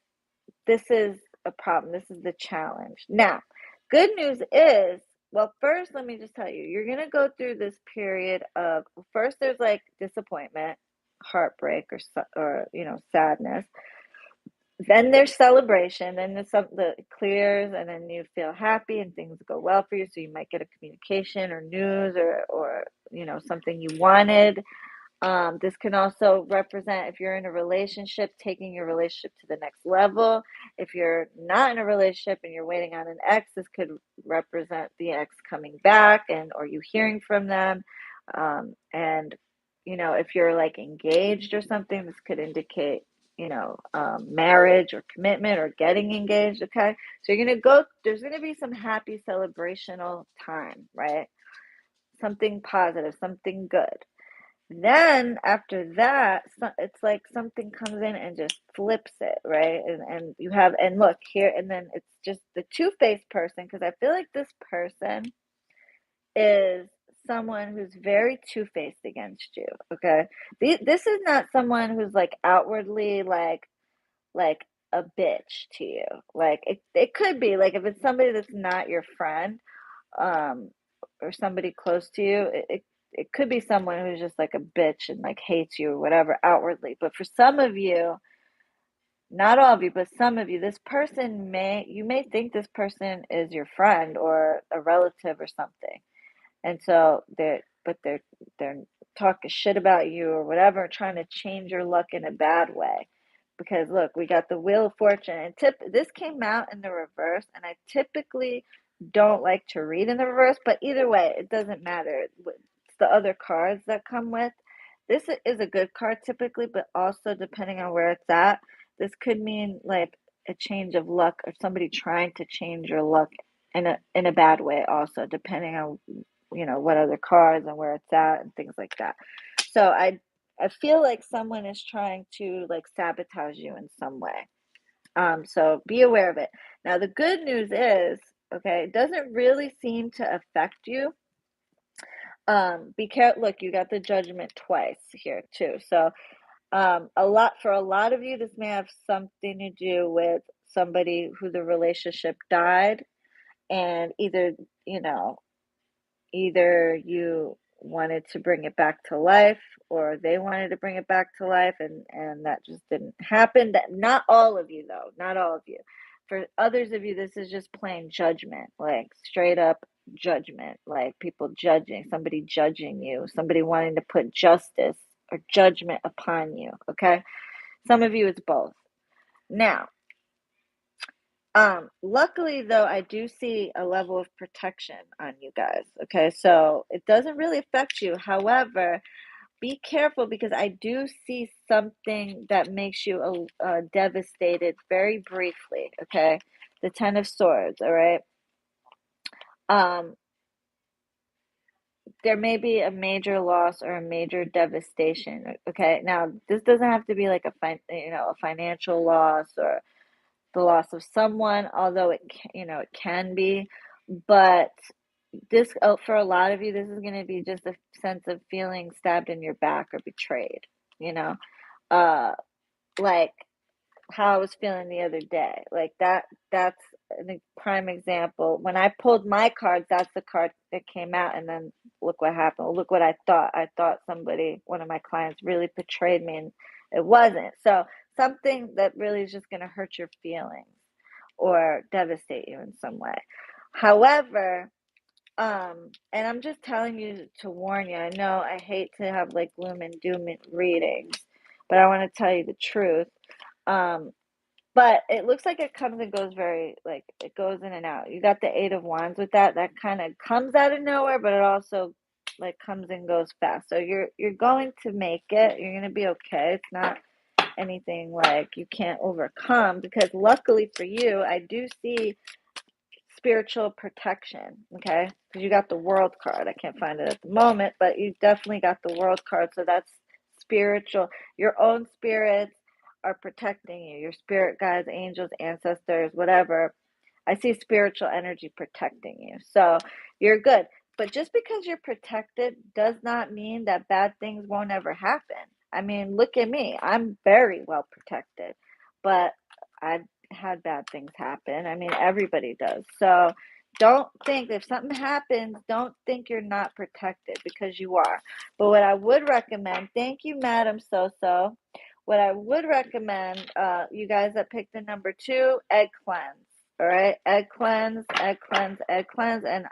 this is a problem. This is the challenge. Now, good news is, well, first, let me just tell you, you're going to go through this period of, first, there's like disappointment, heartbreak, or sadness. Then there's celebration, then there's something that clears, and then you feel happy and things go well for you. So you might get a communication or news or something you wanted. This can also represent if you're in a relationship, taking your relationship to the next level. If you're not in a relationship and you're waiting on an ex, this could represent the ex coming back or you hearing from them. And if you're like engaged or something, this could indicate marriage or commitment or getting engaged. Okay, so there's gonna be some happy celebrational time, right? Something positive, something good. Then after that, it's like something comes in and just flips it, right? And you have, and look here, and then it's just the two-faced person, because I feel like this person is someone who's very two-faced against you. Okay, this is not someone who's like outwardly like a bitch to you. Like it could be like if it's somebody that's not your friend, um, or somebody close to you, it could be someone who's just like a bitch and like hates you or whatever outwardly. But for some of you, not all of you, but some of you, you may think this person is your friend or a relative or something. And so they're talking shit about you or whatever, trying to change your luck in a bad way. Because look, we got the Wheel of Fortune, and this came out in the reverse, and I typically don't like to read in the reverse, but either way, it doesn't matter. It's the other cards that come with. This is a good card typically, but also depending on where it's at, this could mean like a change of luck or somebody trying to change your luck in a bad way also, depending on what other cards and where it's at and things like that. So I feel like someone is trying to like sabotage you in some way. So be aware of it. Now the good news is, okay, it doesn't really seem to affect you. Be careful. Look, you got the Judgment twice here too. So for a lot of you, this may have something to do with somebody who the relationship died, and you know, either you wanted to bring it back to life or they wanted to bring it back to life, and that just didn't happen. That Not all of you though, not all of you. For others of you, this is just plain judgment, like straight up judgment, like people judging, somebody judging you, somebody wanting to put justice or judgment upon you. Okay, some of you it's both. Now, luckily though, I do see a level of protection on you guys. Okay, so it doesn't really affect you. However, be careful because I do see something that makes you devastated very briefly. Okay, the Ten of Swords. All right. Um, there may be a major loss or a major devastation. Okay, now this doesn't have to be like a financial loss or the loss of someone, although it can be. But this, for a lot of you, this is going to be just a sense of feeling stabbed in your back or betrayed, you know, uh, like how I was feeling the other day. Like that's a prime example. When I pulled my cards, that's the card that came out, and then look what happened. Look what I thought. I thought one of my clients really betrayed me, and it wasn't. So something that really is just going to hurt your feelings or devastate you in some way. However, and I'm just telling you to warn you. I know I hate to have like gloom and doom readings, but I want to tell you the truth. Um, but it looks like it comes and goes like it goes in and out. You got the Eight of Wands with that. That kind of comes out of nowhere, but it also like comes and goes fast. So you're going to make it. You're going to be okay. It's not anything like you can't overcome, because luckily for you, I do see spiritual protection, okay? Because you got the World card. I can't find it at the moment, but you definitely got the World card. So that's spiritual. Your own spirits are protecting you. Your spirit guides, angels, ancestors, whatever. I see spiritual energy protecting you. So you're good. But just because you're protected does not mean that bad things won't ever happen. I mean, look at me. I'm very well protected, but I've had bad things happen. I mean, everybody does. So don't think if something happens, don't think you're not protected, because you are. But what I would recommend, thank you, Madam So. What I would recommend, you guys that picked the number 2, egg cleanse. All right, egg cleanse, egg cleanse, egg cleanse, and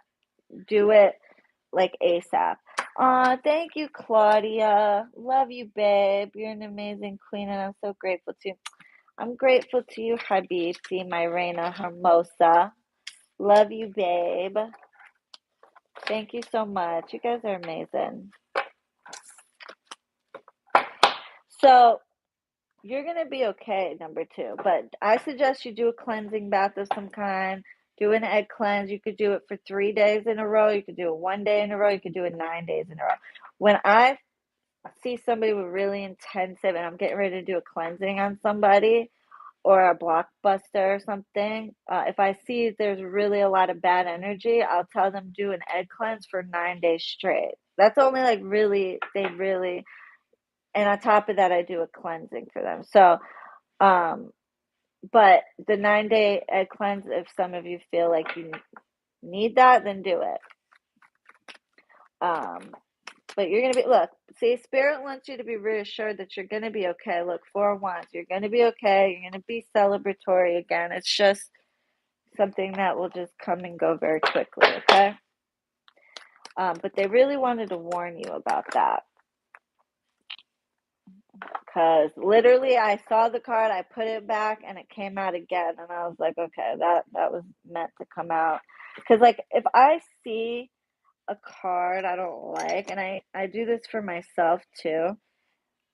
do it like ASAP. Thank you, Claudia. Love you, babe. You're an amazing queen, and I'm so grateful to you. I'm grateful to you, Habibti, my reina hermosa. Love you, babe. Thank you so much. You guys are amazing. So you're going to be okay, number 2. But I suggest you do a cleansing bath of some kind. Do an egg cleanse. You could do it for 3 days in a row. You could do it 1 day in a row. You could do it 9 days in a row. When I see somebody with really intensive, and I'm getting ready to do a cleansing on somebody, or a blockbuster or something, if I see there's really a lot of bad energy, I'll tell them do an egg cleanse for 9 days straight. That's only like and on top of that, I do a cleansing for them. So, but the 9-day egg cleanse, if some of you feel like you need that, then do it. But you're going to be, look, see, Spirit wants you to be reassured that you're going to be okay. Look, 4 wands, you're going to be okay. You're going to be celebratory again. It's just something that will just come and go very quickly, okay? But they really wanted to warn you about that. Because literally I saw the card, I put it back, and it came out again. And I was like, okay, that was meant to come out. Because, like, if I see a card I don't like, and I do this for myself too,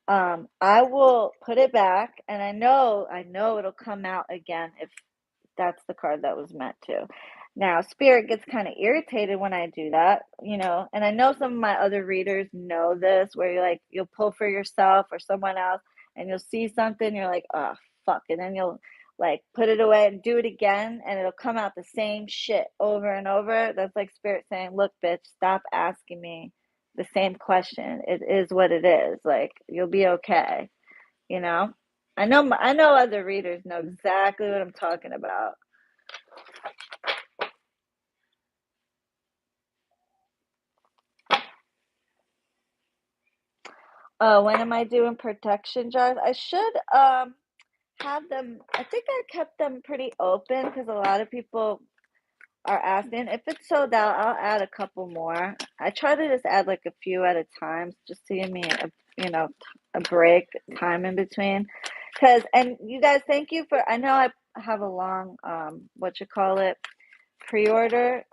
I will put it back, and I know it'll come out again if that's the card that was meant to. Now, Spirit gets kind of irritated when I do that, and I know some of my other readers know this, where you'll pull for yourself or someone else, and you'll see something, you're like, oh, fuck, and then you'll like put it away and do it again, and it'll come out the same shit over and over. That's like Spirit saying, look, bitch, stop asking me the same question. It is what it is. Like, you'll be okay, you know? I know other readers know exactly what I'm talking about. When am I doing protection jars? I should have them. I think I kept them pretty open because a lot of people are asking. If it's sold out, I'll add a couple more. I try to just add like a few at a time just to give me a break, time in between. And you guys, thank you for, I know I have a long, pre-order,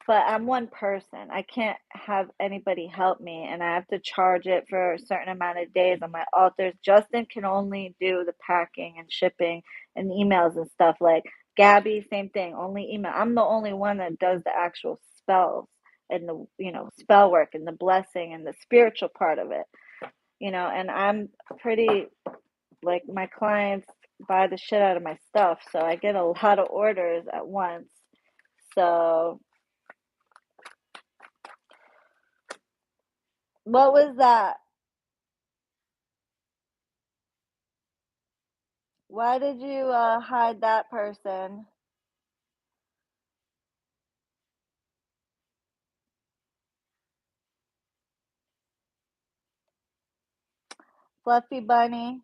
but I'm one person. I can't have anybody help me, and I have to charge it for a certain amount of days on my altars. Justin can only do the packing and shipping and emails and stuff. Like Gabby, same thing, only email. I'm the only one that does the actual spells and the spell work and the blessing and the spiritual part of it. And I'm pretty, like, my clients buy the shit out of my stuff, so I get a lot of orders at once. So what was that? Why did you hide that person? Fluffy Bunny?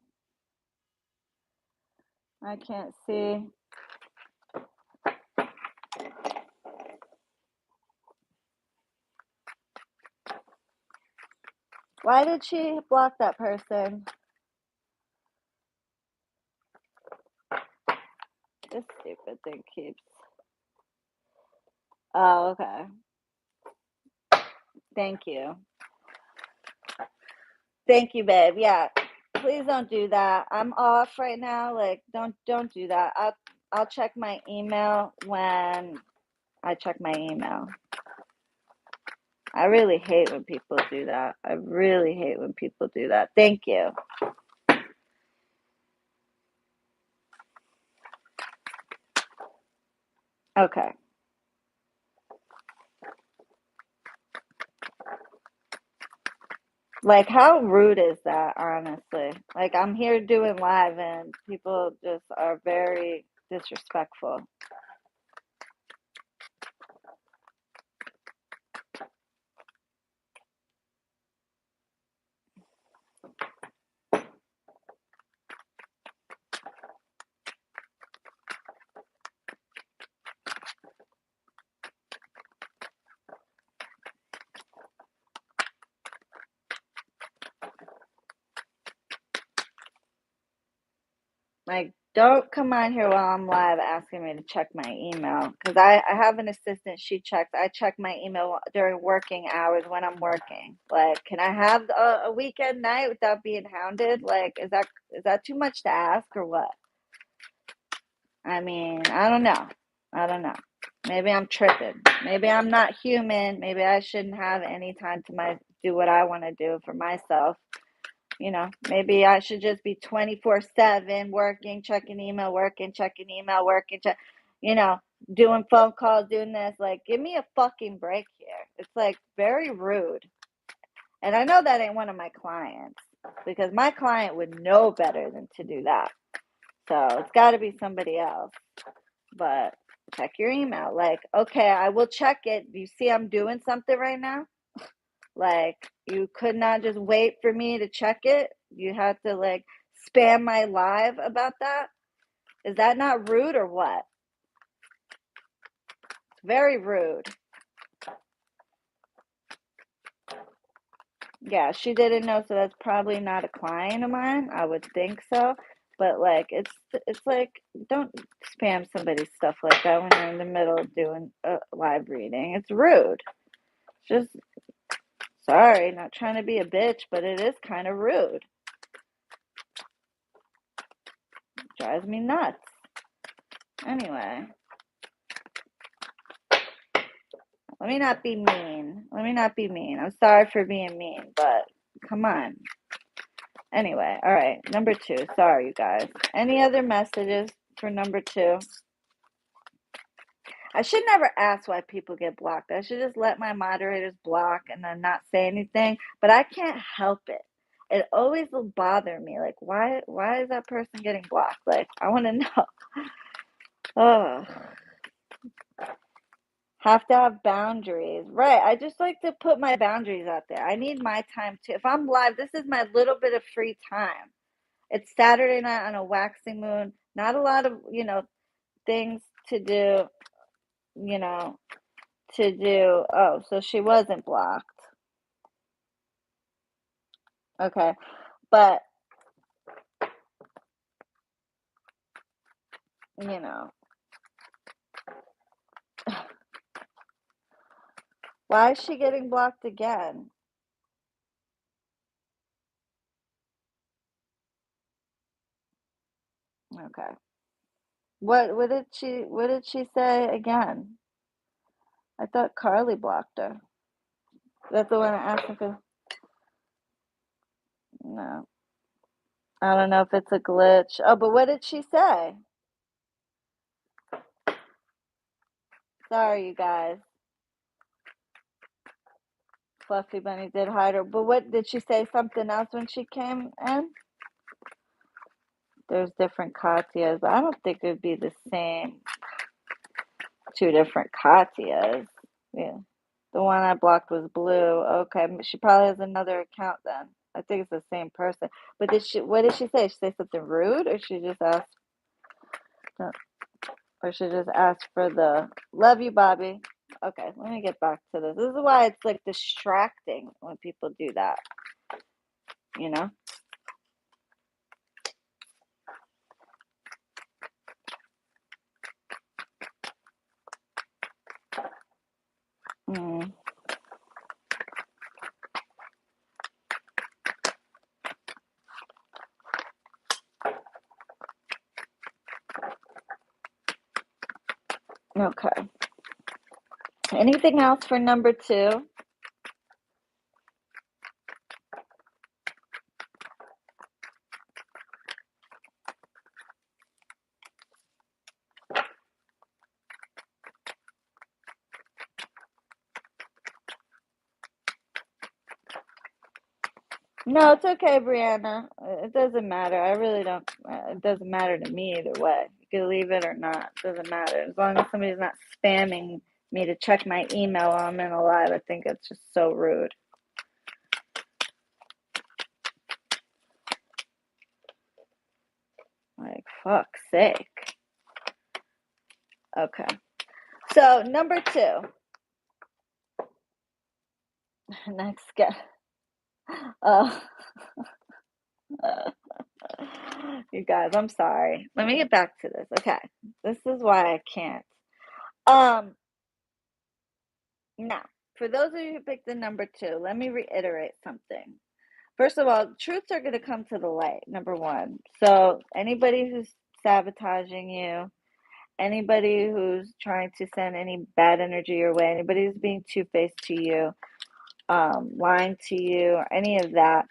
I can't see. Why did she block that person? This stupid thing keeps. Oh, okay. Thank you. Thank you, babe. Yeah. Please don't do that. I'm off right now. Like, don't do that. I'll check my email when I check my email. I really hate when people do that. I really hate when people do that. Thank you. Okay. Like, how rude is that, honestly? Like, I'm here doing live and people just are very disrespectful. Like, don't come on here while I'm live asking me to check my email. Because I have an assistant, she checks. I check my email during working hours when I'm working. Like, can I have a weekend night without being hounded? Like, is that too much to ask or what? I mean, I don't know. Maybe I'm tripping. Maybe I'm not human. Maybe I shouldn't have any time to do what I want to do for myself. Maybe I should just be 24/7 working, checking email, working, checking email, working, doing phone calls, doing this. Like, give me a fucking break here. It's like very rude. And I know that ain't one of my clients, because my client would know better than to do that. So it's got to be somebody else. But check your email. Like, okay, I will check it. Do you see I'm doing something right now? Like, you could not just wait for me to check it. You had to, like, spam my live about that. Is that not rude or what? Very rude. Yeah, she didn't know, so that's probably not a client of mine. I would think so. But like it's like, don't spam somebody's stuff like that when you're in the middle of doing a live reading. It's rude. Just sorry, not trying to be a bitch, but it is kind of rude. Drives me nuts. Anyway, let me not be mean. Let me not be mean. I'm sorry for being mean, but come on. Anyway, all right, number 2. Sorry, you guys. Any other messages for number 2? I should never ask why people get blocked. I should just let my moderators block and then not say anything, but I can't help it. It always will bother me. Like, why is that person getting blocked? Like, I want to know. Oh, have to have boundaries. Right. I just like to put my boundaries out there. I need my time too. If I'm live, this is my little bit of free time. It's Saturday night on a waxing moon. Not a lot of, things to do, you know, Oh, so she wasn't blocked. Okay. But, you know, why is she getting blocked again? Okay. What did she say again? I thought Carly blocked her. That's the one I asked her. No. I don't know if it's a glitch. Oh, but what did she say? Sorry, you guys. Fluffy Bunny did hide her. But what did she say? Something else when she came in? There's different Katyas, but I don't think it would be the same 2 different Katyas. Yeah. The one I blocked was blue. Okay, she probably has another account then. I think it's the same person. But what did she say? She say something rude, or she just asked for the love you, Bobby. Okay, let me get back to this. This is why it's like distracting when people do that. You know? Mm. Okay. Anything else for number 2? No, it's okay, Brianna. It doesn't matter. I really don't. It doesn't matter to me either way. You can leave it or not. It doesn't matter. As long as somebody's not spamming me to check my email while I'm in a live, I think it's just so rude. Like, fuck's sake. Okay. So, number 2. Next guess. Oh. You guys, I'm sorry. Let me get back to this. Okay. This is why I can't. Um, Now, for those of you who picked the number 2, let me reiterate something. First of all, truths are going to come to the light, number 1. So, anybody who's sabotaging you, anybody who's trying to send any bad energy your way, anybody who's being two-faced to you, lying to you, or any of that,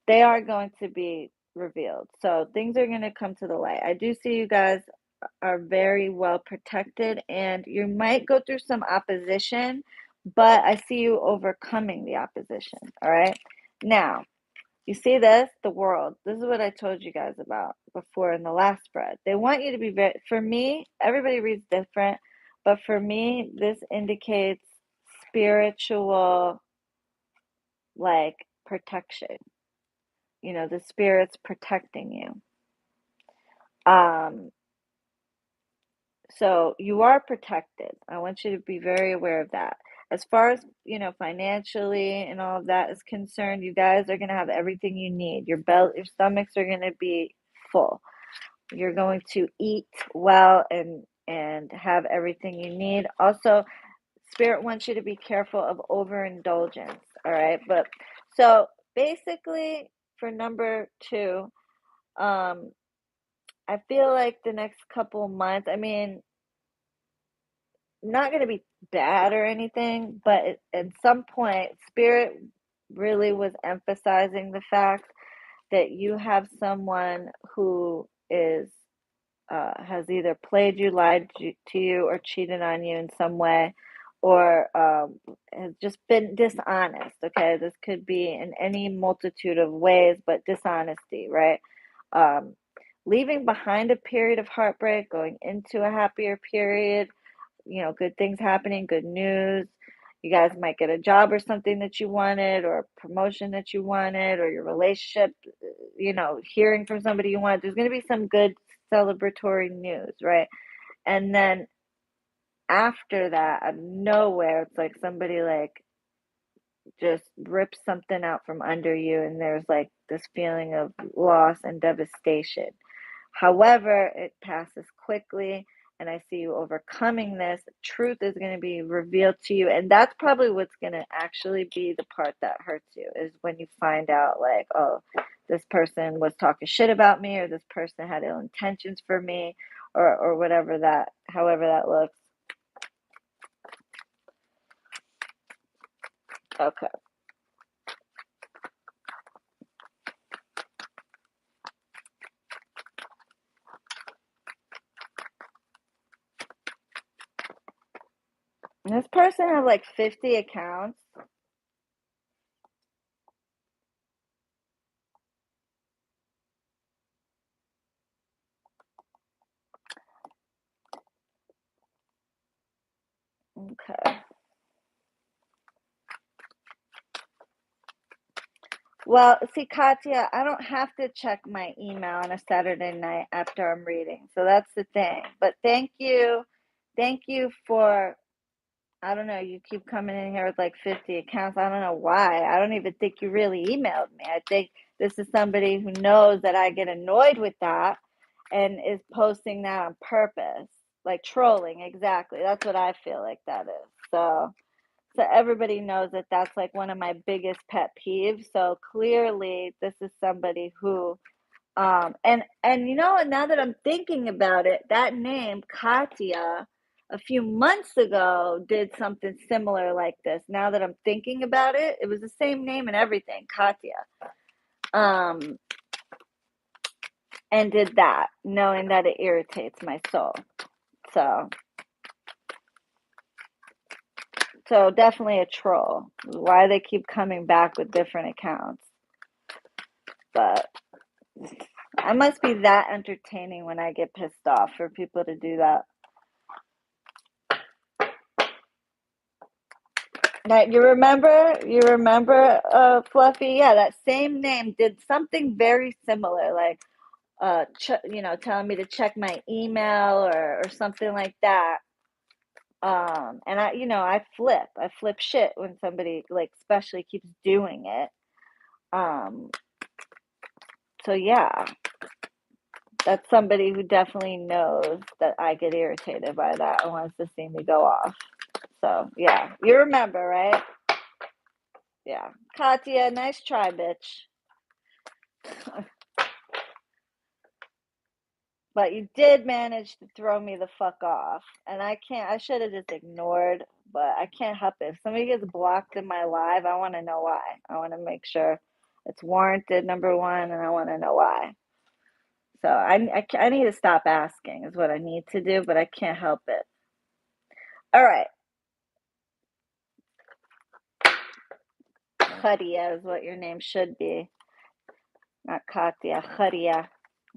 they are going to be revealed. So things are going to come to the light. I do see you guys are very well protected, and you might go through some opposition, but I see you overcoming the opposition. All right. Now, you see this, the world. This is what I told you guys about before in the last spread. They want you to be very, for me, everybody reads different, but for me, this indicates spiritual like protection. You know, the spirit's protecting you. So you are protected. I want you to be very aware of that. As far as, you know, financially and all of that is concerned, you guys are going to have everything you need. Your stomachs are going to be full. You're going to eat well and have everything you need. Also, Spirit wants you to be careful of overindulgence, all right? But so basically for number 2, I feel like the next couple months, I mean, not going to be bad or anything, but at some point, Spirit really was emphasizing the fact that you have someone who is has either played you, lied to you, or cheated on you in some way, or has just been dishonest. Okay, this could be in any multitude of ways, but dishonesty, right? Um, Leaving behind a period of heartbreak, going into a happier period, you know, good things happening, good news. You guys might get a job or something that you wanted, or a promotion that you wanted, or your relationship, you know, hearing from somebody you want. There's going to be some good celebratory news, right? And then after that, out of nowhere, it's like somebody like just rips something out from under you, and there's like this feeling of loss and devastation. However, it passes quickly, and I see you overcoming this. Truth is going to be revealed to you, and that's probably what's going to actually be the part that hurts you, is when you find out, like, oh, this person was talking shit about me, or this person had ill intentions for me, or whatever that, however that looks. Okay. And this person had like 50 accounts. Okay. Well, see, Katya, I don't have to check my email on a Saturday night after I'm reading. So that's the thing. But thank you. Thank you for, I don't know, you keep coming in here with like 50 accounts. I don't know why. I don't even think you really emailed me. I think this is somebody who knows that I get annoyed with that and is posting that on purpose, like trolling. Exactly. That's what I feel like that is. So everybody knows that that's like one of my biggest pet peeves. So clearly this is somebody who and you know, now that I'm thinking about it, that name Katya a few months ago did something similar like this. Now that I'm thinking about it, it was the same name and everything, Katya. Um and did that, knowing that it irritates my soul. So definitely a troll. Why they keep coming back with different accounts. But I must be that entertaining when I get pissed off for people to do that. Now you remember Fluffy? Yeah, that same name did something very similar, like you know, telling me to check my email or something like that. And I, you know, I flip shit when somebody like especially keeps doing it. Um, so yeah, that's somebody who definitely knows that I get irritated by that and wants to see me go off. So yeah, you remember, right? Yeah, Katya, nice try, bitch. But you did manage to throw me the fuck off, and I should have just ignored, but I can't help it. If somebody gets blocked in my live, I want to know why. I want to make sure it's warranted, number one, and I want to know why. So I need to stop asking is what I need to do, but I can't help it. All right. Khadia is what your name should be. Not Katya, Khadia.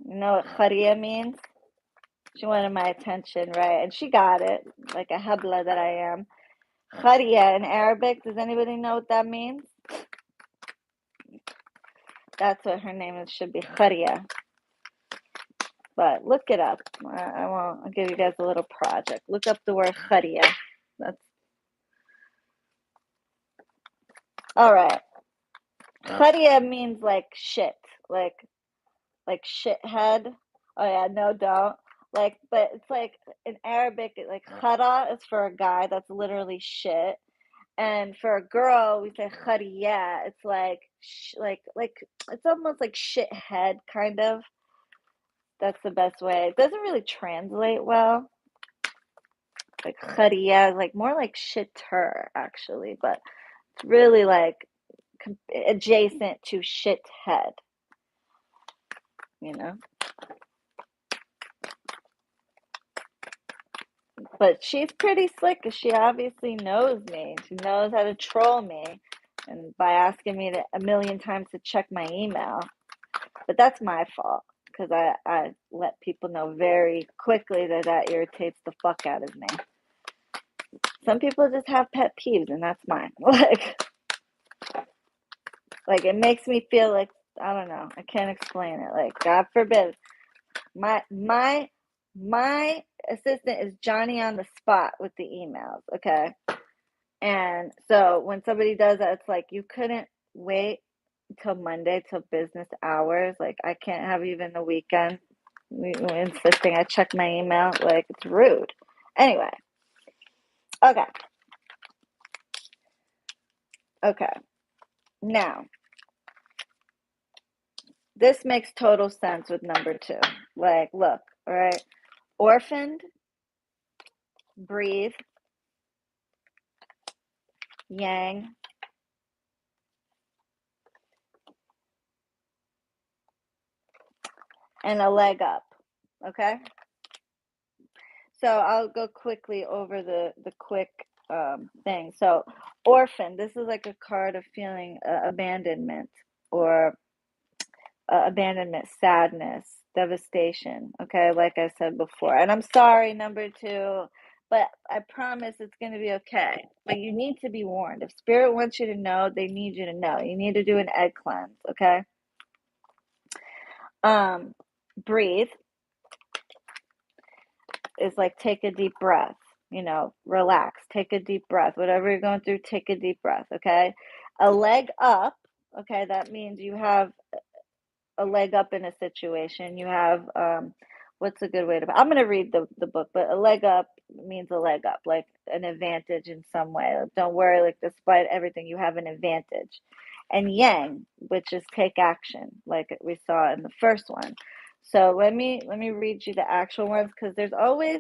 You know what Khadia means? She wanted my attention, right? And she got it, like a hebla that I am. Khadia in Arabic, does anybody know what that means? That's what her name is. Should be Kharia. But look it up. I'll give you guys a little project. Look up the word Kharia. That's all right. Kharia means like shit, like shithead. Oh yeah, no, don't. Like, but it's like in Arabic, like khara is for a guy. That's literally shit. And for a girl, we say khariya. It's like, it's almost like shithead, kind of. That's the best way. It doesn't really translate well. Like khariya, like more like shitter, actually, but it's really like adjacent to shithead, you know? But she's pretty slick because she obviously knows me. She knows how to troll me, and by asking me a million times to check my email. But that's my fault because I let people know very quickly that irritates the fuck out of me. Some people just have pet peeves, and that's mine. Like it makes me feel like, I don't know. I can't explain it. Like, God forbid, my assistant is Johnny on the spot with the emails. Okay. And so when somebody does that, it's like you couldn't wait till Monday till business hours. Like I can't have even the weekend. We're insisting I check my email. Like it's rude. Anyway, okay, okay. Now this makes total sense with number 2. Like, look, all right, orphaned, breathe, yang, and a leg up. Okay. So I'll go quickly over the quick thing. So orphan, this is like a card of feeling abandonment or abandonment, sadness, devastation. Okay, like I said before. And I'm sorry, number 2, but I promise it's going to be okay. But you need to be warned. If spirit wants you to know, they need you to know. You need to do an egg cleanse. Okay. Breathe is like take a deep breath, relax, take a deep breath. Whatever you're going through, take a deep breath, okay? A leg up, okay, that means you have a leg up in a situation. You have, what's a good way to, I'm going to read the book, but a leg up means a leg up, like an advantage in some way. Don't worry, like despite everything, you have an advantage. And yang, which is take action, like we saw in the first one. So let me read you the actual ones because there's always,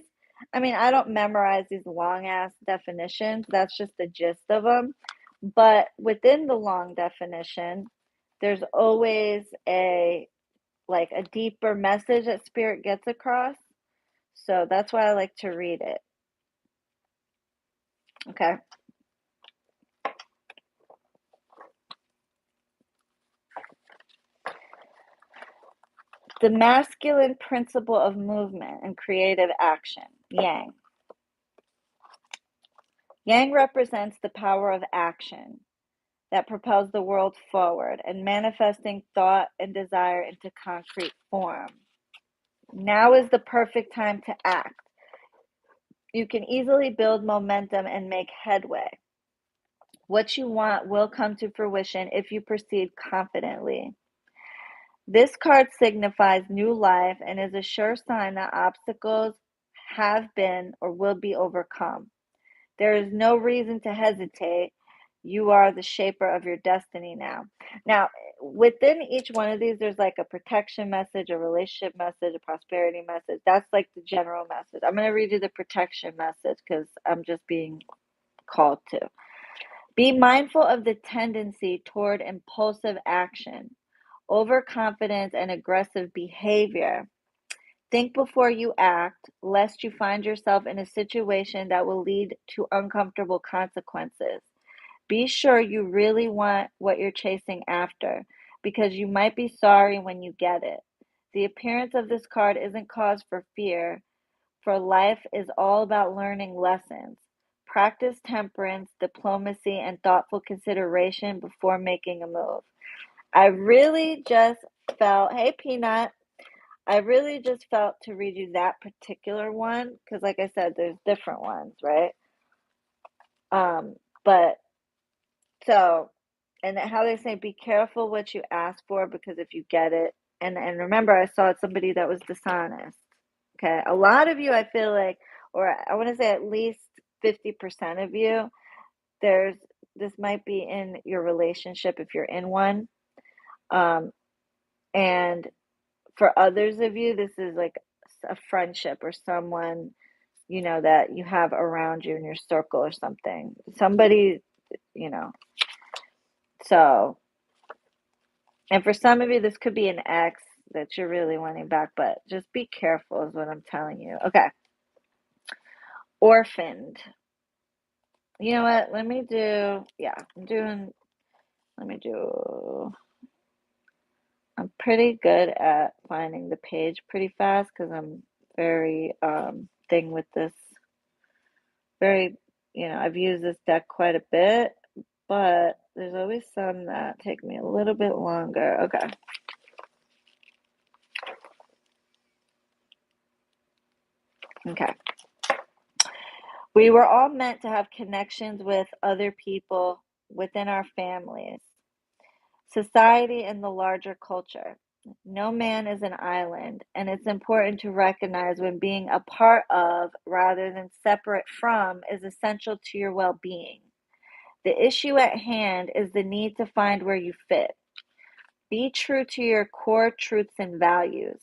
I mean, I don't memorize these long ass definitions. That's just the gist of them. But within the long definition, there's always a deeper message that spirit gets across. So that's why I like to read it. Okay. The masculine principle of movement and creative action, yang. Yang represents the power of action that propels the world forward and manifesting thought and desire into concrete form. Now is the perfect time to act. You can easily build momentum and make headway. What you want will come to fruition if you proceed confidently. This card signifies new life and is a sure sign that obstacles have been or will be overcome. There is no reason to hesitate. You are the shaper of your destiny now. Now, within each one of these, there's like a protection message, a relationship message, a prosperity message. That's like the general message. I'm going to read you the protection message because I'm just being called to. Be mindful of the tendency toward impulsive action, overconfidence, and aggressive behavior. Think before you act, lest you find yourself in a situation that will lead to uncomfortable consequences. Be sure you really want what you're chasing after, because you might be sorry when you get it. The appearance of this card isn't cause for fear, for life is all about learning lessons. Practice temperance, diplomacy, and thoughtful consideration before making a move. I really just felt, hey, Peanut, I really just felt to read you that particular one because, like I said, there's different ones, right? But so, and how they say, be careful what you ask for because if you get it, and remember, I saw somebody that was dishonest. Okay, a lot of you, I feel like, or I want to say at least 50% of you, there's this might be in your relationship if you're in one. Um, and for others of you, this is like a friendship or someone, that you have around you in your circle or something. Somebody, you know. So, and for some of you, this could be an ex that you're really wanting back, but just be careful, is what I'm telling you. Okay. Orphaned. You know what? Let me do, yeah, let me do, I'm pretty good at finding the page pretty fast because I'm very, thing with this, very, I've used this deck quite a bit, but there's always some that take me a little bit longer. Okay. Okay. We were all meant to have connections with other people within our families, society, and the larger culture. No man is an island, and it's important to recognize when being a part of rather than separate from is essential to your well being. The issue at hand is the need to find where you fit. Be true to your core truths and values.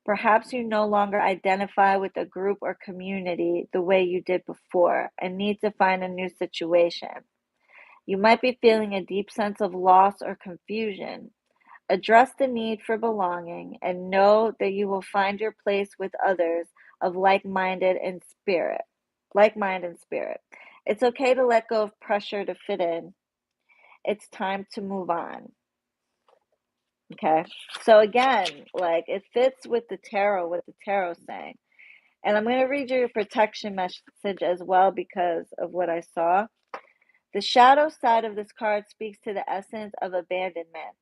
Perhaps you no longer identify with a group or community the way you did before and need to find a new situation. You might be feeling a deep sense of loss or confusion. Address the need for belonging and know that you will find your place with others of like mind and spirit. It's okay to let go of pressure to fit in. It's time to move on. Okay. So again, like it fits with the tarot, what the tarot's saying. And I'm going to read you your protection message as well because of what I saw. The shadow side of this card speaks to the essence of abandonment.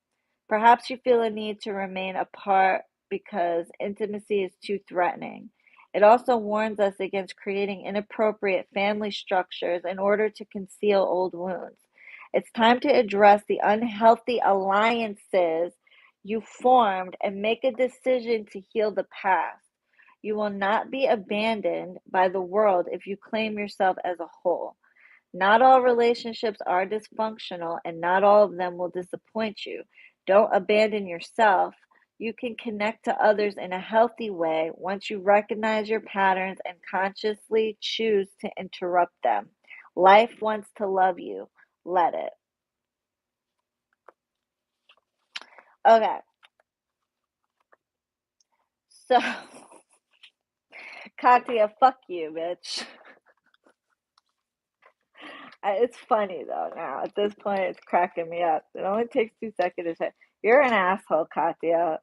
Perhaps you feel a need to remain apart because intimacy is too threatening. It also warns us against creating inappropriate family structures in order to conceal old wounds. It's time to address the unhealthy alliances you formed and make a decision to heal the past. You will not be abandoned by the world if you claim yourself as a whole. Not all relationships are dysfunctional and not all of them will disappoint you. Don't abandon yourself. You can connect to others in a healthy way once you recognize your patterns and consciously choose to interrupt them. Life wants to love you. Let it. Okay. So, Katya, fuck you, bitch. It's funny though now. At this point, it's cracking me up. It only takes 2 seconds to say, you're an asshole, Katya.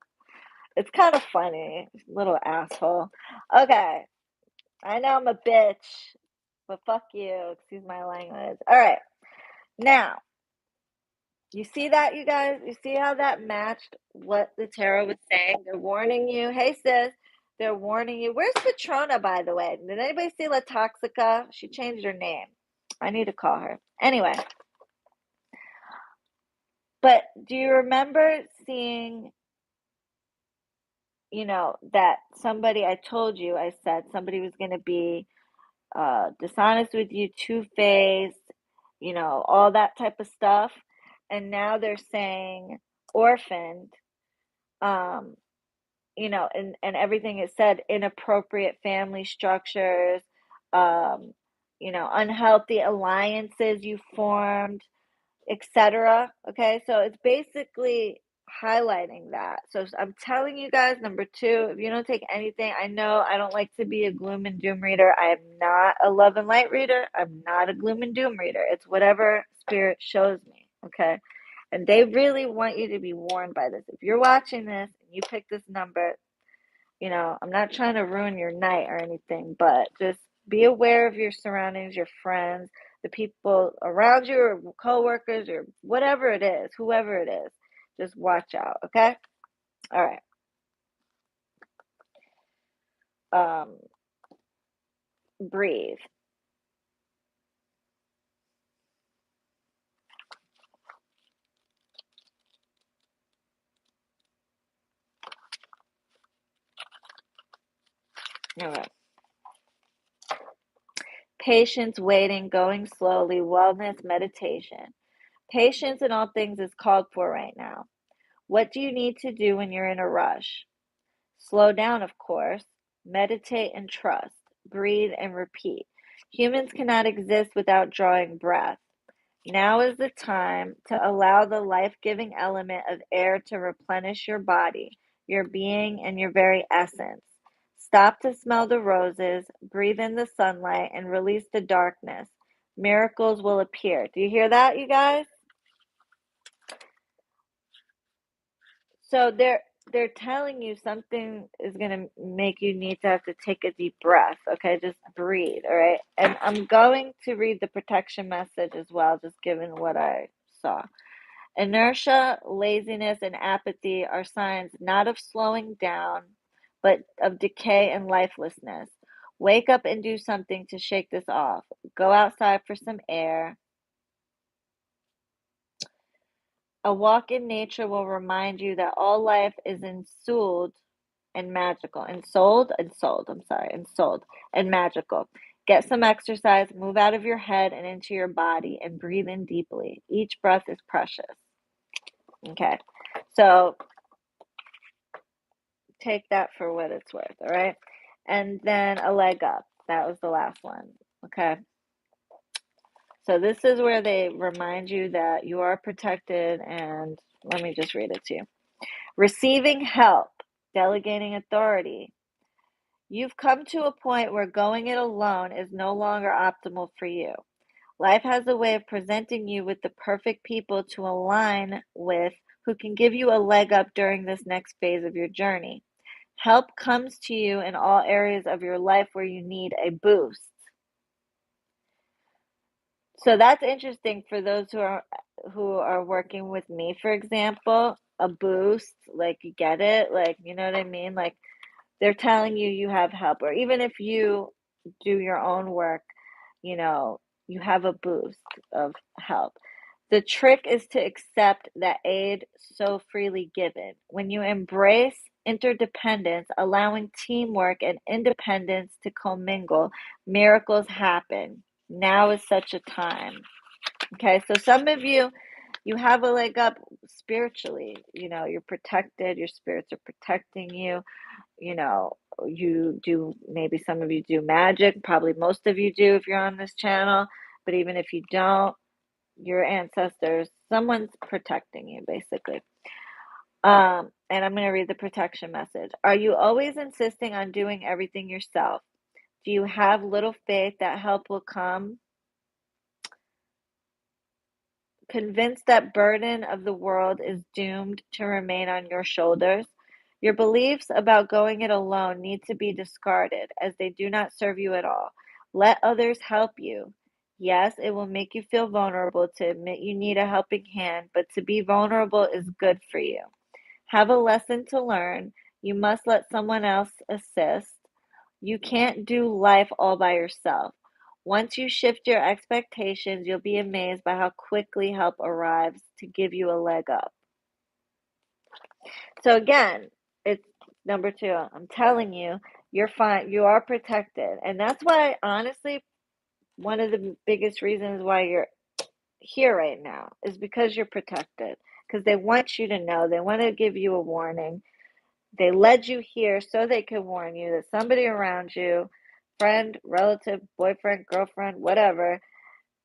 It's kind of funny, little asshole. Okay, I know I'm a bitch, but fuck you. Excuse my language. All right, now you see that, you guys. You see how that matched what the tarot was saying. They're warning you. Hey, sis. They're warning you. Where's Patrona, by the way? Did anybody see La Toxica? She changed her name. I need to call her. Anyway, but do you remember seeing, that somebody, I told you, I said somebody was going to be dishonest with you, two-faced, all that type of stuff. And now they're saying orphaned, um, and everything is said, inappropriate family structures, um, unhealthy alliances you formed, etc. Okay, so it's basically highlighting that. So I'm telling you guys, number two, if you don't take anything, I know I don't like to be a gloom and doom reader. I am not a love and light reader. I'm not a gloom and doom reader. It's whatever spirit shows me. Okay. And they really want you to be warned by this. If you're watching this and you pick this number, I'm not trying to ruin your night or anything, but just be aware of your surroundings, your friends, the people around you, or coworkers, or whatever it is, whoever it is. Just watch out, okay? All right. Breathe. All right. Patience, waiting, going slowly, wellness, meditation. Patience in all things is called for right now. What do you need to do when you're in a rush? Slow down, of course. Meditate and trust. Breathe and repeat. Humans cannot exist without drawing breath. Now is the time to allow the life giving element of air to replenish your body, your being, and your very essence. Stop to smell the roses, breathe in the sunlight, and release the darkness. Miracles will appear. Do you hear that, you guys? So they're telling you something is gonna make you need to have to take a deep breath. Okay, just breathe. All right, and I'm going to read the protection message as well, just given what I saw. Inertia, laziness, and apathy are signs not of slowing down, but of decay and lifelessness. Wake up and do something to shake this off. Go outside for some air. A walk in nature will remind you that all life is ensouled and magical. Ensouled and magical. Get some exercise, move out of your head and into your body, and breathe in deeply. Each breath is precious. Okay, so take that for what it's worth, all right? And then a leg up. That was the last one, okay? So this is where they remind you that you are protected, and let me just read it to you. Receiving help, delegating authority. You've come to a point where going it alone is no longer optimal for you. Life has a way of presenting you with the perfect people to align with who can give you a leg up during this next phase of your journey. Help comes to you in all areas of your life where you need a boost. So that's interesting for those who are working with me, for example, a boost, like you get it, like you know what I mean? Like they're telling you you have help, or even if you do your own work, you know, you have a boost of help. The trick is to accept that aid so freely given. When you embrace interdependence, allowing teamwork and independence to commingle, miracles happen. Now is such a time. Okay, so some of you, you have a leg up spiritually. You know, you're protected, your spirits are protecting you. You know, you do, maybe some of you do magic, probably most of you do if you're on this channel, but even if you don't, your ancestors, someone's protecting you basically. And I'm going to read the protection message. Are you always insisting on doing everything yourself? Do you have little faith that help will come? Convinced that burden of the world is doomed to remain on your shoulders? Your beliefs about going it alone need to be discarded as they do not serve you at all. Let others help you. Yes, it will make you feel vulnerable to admit you need a helping hand, but to be vulnerable is good for you. Have a lesson to learn. You must let someone else assist. You can't do life all by yourself. Once you shift your expectations, you'll be amazed by how quickly help arrives to give you a leg up. So again, it's number two. I'm telling you, you're fine. You are protected. And that's why, honestly, one of the biggest reasons why you're here right now is because you're protected. Because they want you to know, they want to give you a warning. They led you here so they could warn you that somebody around you, friend, relative, boyfriend, girlfriend, whatever,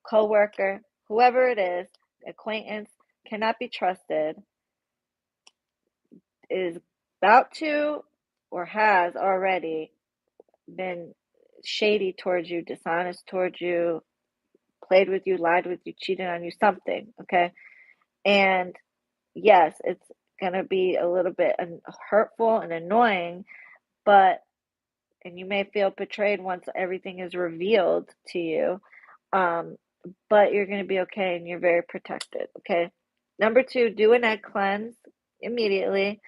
coworker, whoever it is, acquaintance, cannot be trusted, is about to or has already been shady towards you, dishonest towards you, played with you, lied with you, cheated on you, something, okay? And yes, it's going to be a little bit hurtful and annoying, but and you may feel betrayed once everything is revealed to you. Um, but you're going to be okay and you're very protected, okay? Number 2, do an egg cleanse immediately.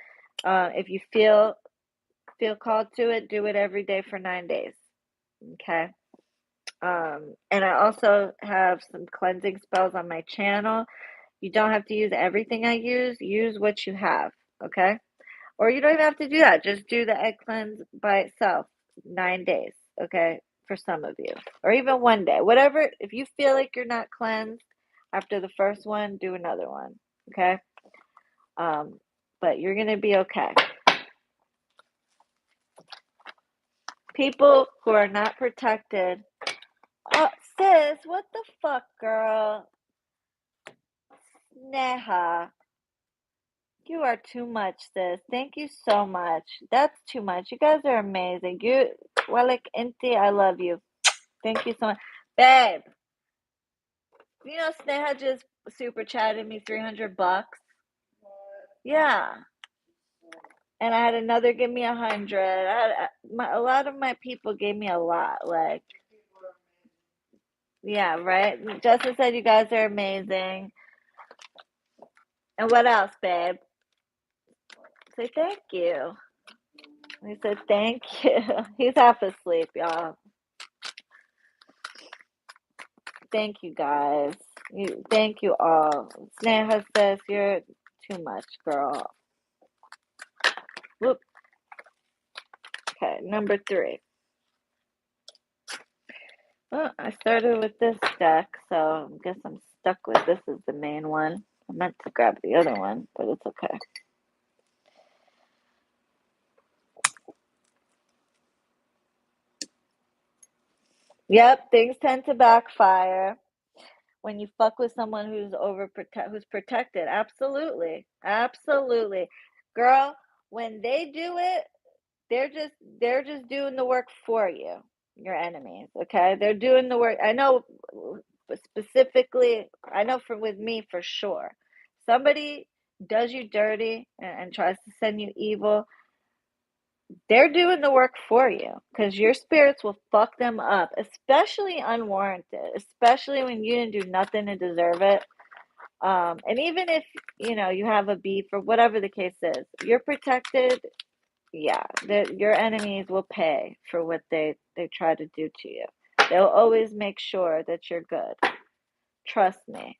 If you feel called to it, do it every day for 9 days. Okay. And I also have some cleansing spells on my channel. You don't have to use everything I use what you have, okay? Or you don't even have to do that. Just do the egg cleanse by itself, 9 days, okay? For some of you, or even 1 day, whatever. If you feel like you're not cleansed after the first one, do another one, okay? But you're gonna be okay. People who are not protected. Oh, sis, what the fuck, girl? Sneha, you are too much, sis. Thank you so much. That's too much. You guys are amazing. You, Walik Inti, I love you. Thank you so much. Babe, you know Sneha just super chatted me $300. Yeah. And I had another give me 100. A lot of my people gave me a lot. Like, yeah, right? Justin said you guys are amazing. And what else, babe? Say thank you. He said thank you. He's half asleep, y'all. Thank you, guys. Thank you all. Sneha says you're too much, girl. Whoop. Okay, number 3. Well, I started with this deck, so I guess I'm stuck with this as the main one. I meant to grab the other one, but it's okay. Yep, things tend to backfire when you fuck with someone who's who's protected. Absolutely. Absolutely. Girl, when they do it, they're just doing the work for you, your enemies, okay? They're doing the work. I know specifically, I know with me for sure. Somebody does you dirty and tries to send you evil, they're doing the work for you because your spirits will fuck them up, especially unwarranted, especially when you didn't do nothing to deserve it. And even if you have a beef or whatever the case is, you're protected. Yeah, your enemies will pay for what they try to do to you. They'll always make sure that you're good. Trust me.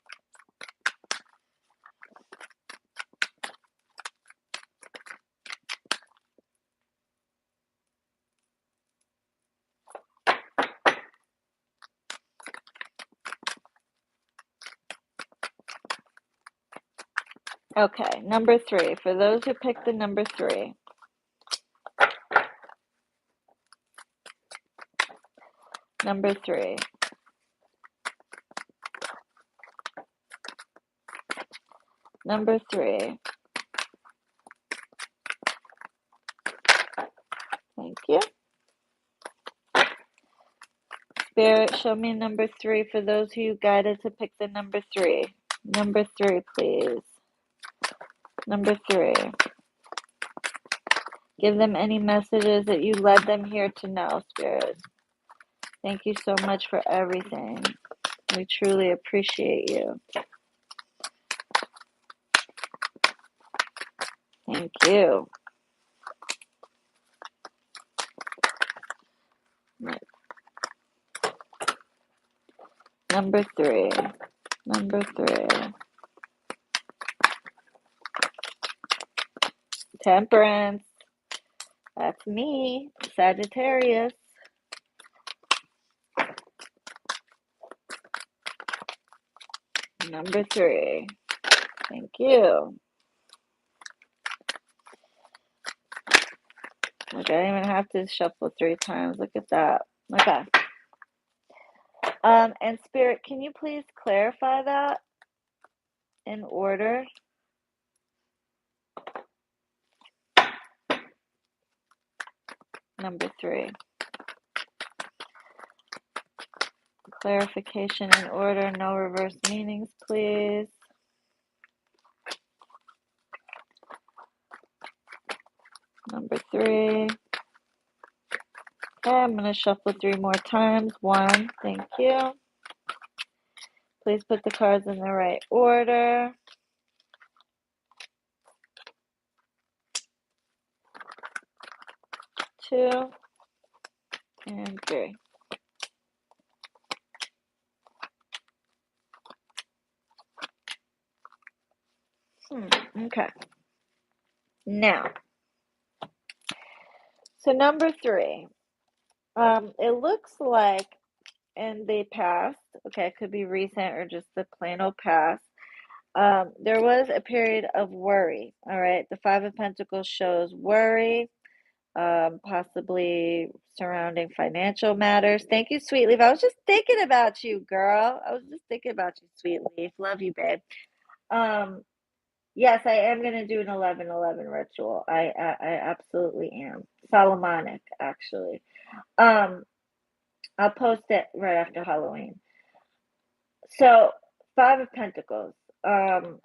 Okay, number 3. For those who picked the number 3. Number 3. Number 3. Thank you. Spirit, show me number 3 for those who you guided to pick the number 3. Number 3, please. Number 3. Give them any messages that you led them here to know, Spirit. Thank you so much for everything. We truly appreciate you. Thank you. Number 3. Number 3. Temperance. That's me, Sagittarius. Number 3. Thank you. Like, I didn't even have to shuffle 3 times. Look at that. Okay. And Spirit, can you please clarify that in order? Number 3. Clarification in order, no reverse meanings, please. Number 3. Okay, I'm going to shuffle 3 more times. 1, thank you. Please put the cards in the right order. 2, and 3. Okay. Now, so number 3. It looks like in the past, okay, it could be recent or just the plain old past, there was a period of worry. All right. The Five of Pentacles shows worry, possibly surrounding financial matters. Thank you, Sweet Leaf. I was just thinking about you, girl. I was just thinking about you, Sweet Leaf. Love you, babe. Yes, I am gonna do an 11/11 ritual. I absolutely am. Solomonic, actually. Um, I'll post it right after Halloween. So, Five of Pentacles. Um,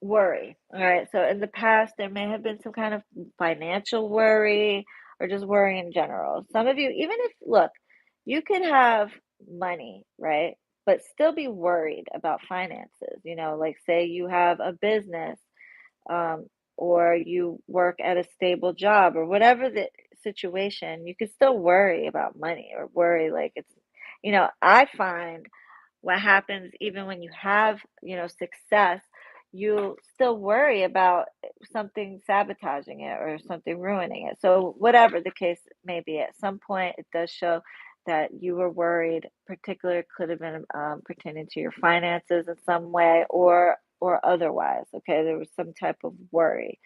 Worry. All right. So in the past, there may have been some kind of financial worry or just worry in general. Some of you, even if, look, you could have money, right? But still be worried about finances. Like say you have a business, um, or you work at a stable job or whatever the situation, you could still worry about money or worry like I find what happens even when you have, success, you still worry about something sabotaging it or something ruining it. So whatever the case may be, at some point it does show that you were worried, particularly could have been pertaining to your finances in some way or otherwise. Okay, there was some type of worry,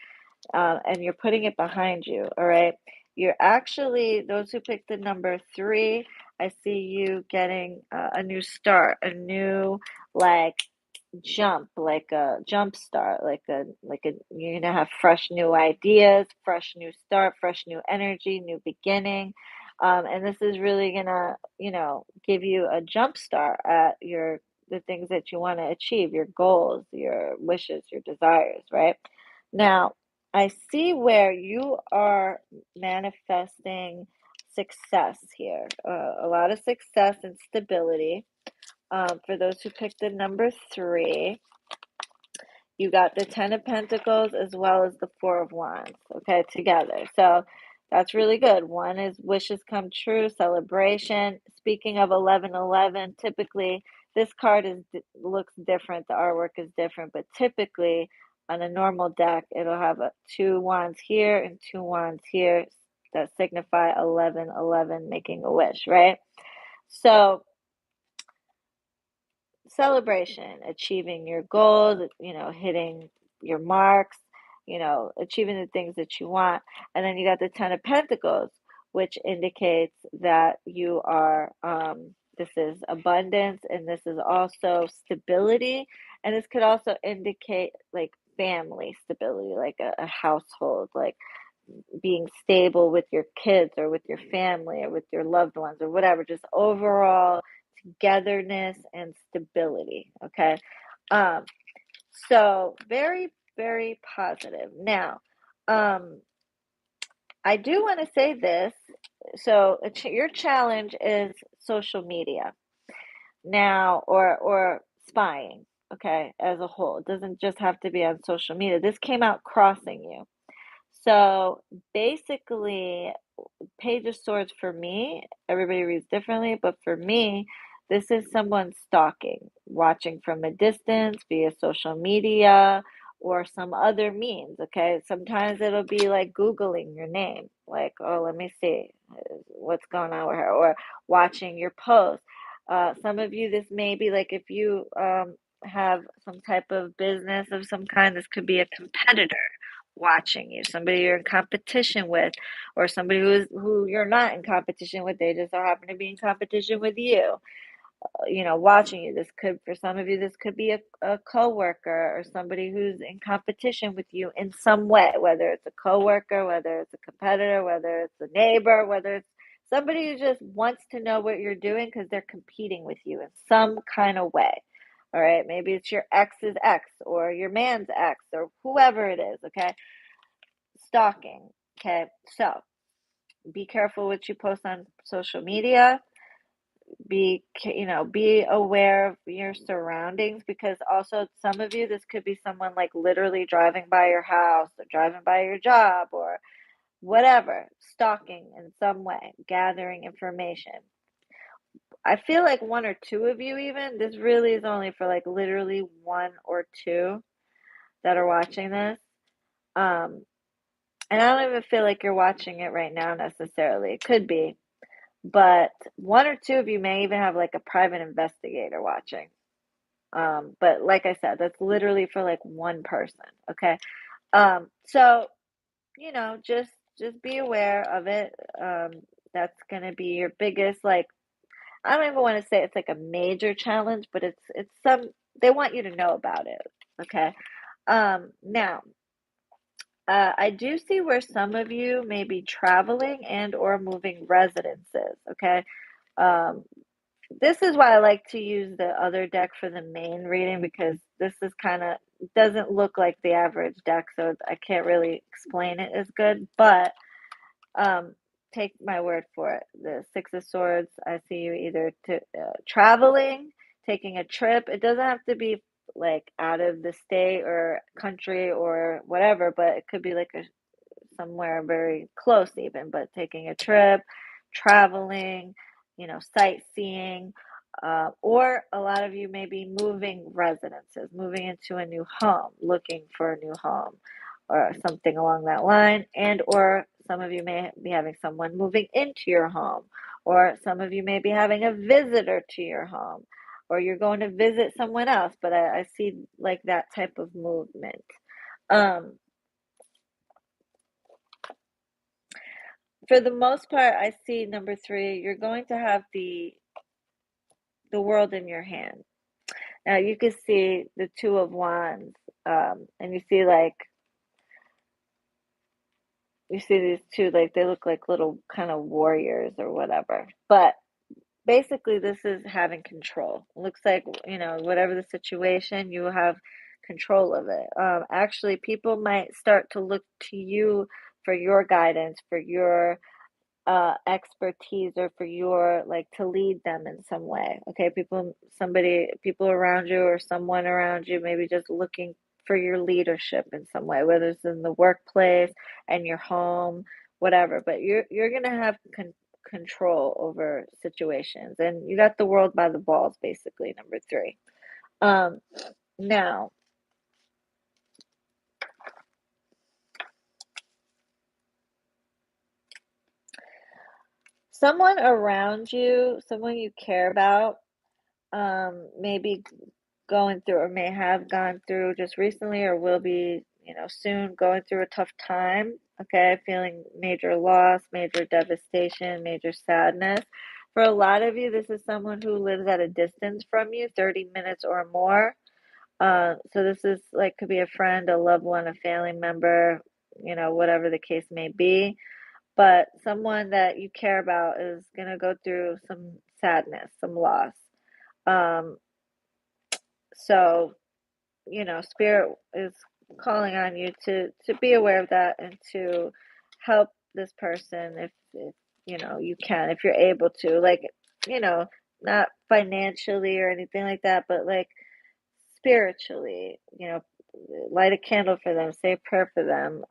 and you're putting it behind you. All right. You're actually, those who picked the number 3, I see you getting a new start, a new like jump, like a jump start, you're gonna have fresh new ideas, fresh new start, fresh new energy, new beginning. And this is really gonna, give you a jump start at the things that you want to achieve, your goals, your wishes, your desires, right? Now, I see where you are manifesting success here, a lot of success and stability. For those who picked the number 3, you got the Ten of Pentacles as well as the Four of Wands, okay, together. So that's really good. One is wishes come true, celebration. Speaking of 11/11, typically this card looks different. The artwork is different, but typically on a normal deck, it'll have 2 wands here and 2 wands here that signify 11/11, making a wish, right? So celebration, achieving your goals, hitting your marks, achieving the things that you want. And then you got the Ten of Pentacles, which indicates that you are, this is abundance and this is also stability. And this could also indicate like family stability, like a household, like being stable with your kids or with your family or with your loved ones or whatever, just overall togetherness and stability. Okay. Um, so very, very positive. Now, I do want to say this. So your challenge is social media now, or spying. Okay, as a whole, it doesn't just have to be on social media. This came out crossing you. So basically, Page of Swords for me, everybody reads differently, but for me, this is someone stalking, watching from a distance via social media or some other means. Okay, sometimes it'll be like Googling your name, like, oh, let me see what's going on with her, or watching your post. Some of you, this may be like if you have some type of business of some kind, this could be a competitor watching you, somebody you're in competition with, or somebody who you're not in competition with, they just so happen to be in competition with you, watching you. This could, for some of you, this could be a coworker or somebody who's in competition with you in some way, whether it's a coworker, whether it's a competitor, whether it's a neighbor, whether it's somebody who just wants to know what you're doing because they're competing with you in some kind of way. All right, maybe it's your ex's ex or your man's ex or whoever it is, okay? Stalking, okay? So be careful what you post on social media. be aware of your surroundings, because also some of you, this could be someone like literally driving by your house or driving by your job or whatever, stalking in some way, gathering information. I feel like one or two of you, even, this really is only for like literally one or two that are watching this. Um, and I don't even feel like you're watching it right now necessarily. It could be, but one or two of you may even have like a private investigator watching. But like I said, that's literally for like one person. Okay. So just be aware of it. That's gonna be your biggest, like, I don't even want to say it's like a major challenge, but it's some, they want you to know about it. Okay. Now, I do see where some of you may be traveling and or moving residences. Okay. Um, this is why I like to use the other deck for the main reading, because this is kind of doesn't look like the average deck, so I can't really explain it as good. But um, take my word for it. The Six of Swords, I see you either to traveling, taking a trip. It doesn't have to be like out of the state or country or whatever, but it could be like somewhere very close even, but taking a trip, traveling, sightseeing, or a lot of you may be moving residences, moving into a new home, looking for a new home, or something along that line, and or some of you may be having someone moving into your home, or some of you may be having a visitor to your home, or you're going to visit someone else, but I see like that type of movement. Um, For the most part, I see number three, you're going to have the world in your hand. Now you can see the Two of Wands, and you see these two, like they look like little kind of warriors or whatever. But basically, this is having control. It looks like, whatever the situation, you have control of it. Actually, people might start to look to you for your guidance, for your expertise, or for your, like, to lead them in some way. Okay, people around you or someone around you maybe just looking for your leadership in some way, whether it's in the workplace and your home, whatever. But you're gonna have control over situations, and you got the world by the balls, basically. Number three. Um, Now, someone around you, someone you care about, maybe going through or may have gone through just recently or will be, soon going through a tough time. Okay, feeling major loss, major devastation, major sadness. For a lot of you, this is someone who lives at a distance from you, 30 minutes or more. So this is like, could be a friend, a loved one, a family member, whatever the case may be. But someone that you care about is going to go through some sadness, some loss. Um, so spirit is calling on you to be aware of that, and to help this person if you can, if you're able to, like, you know not financially or anything like that, but like spiritually, light a candle for them, say a prayer for them,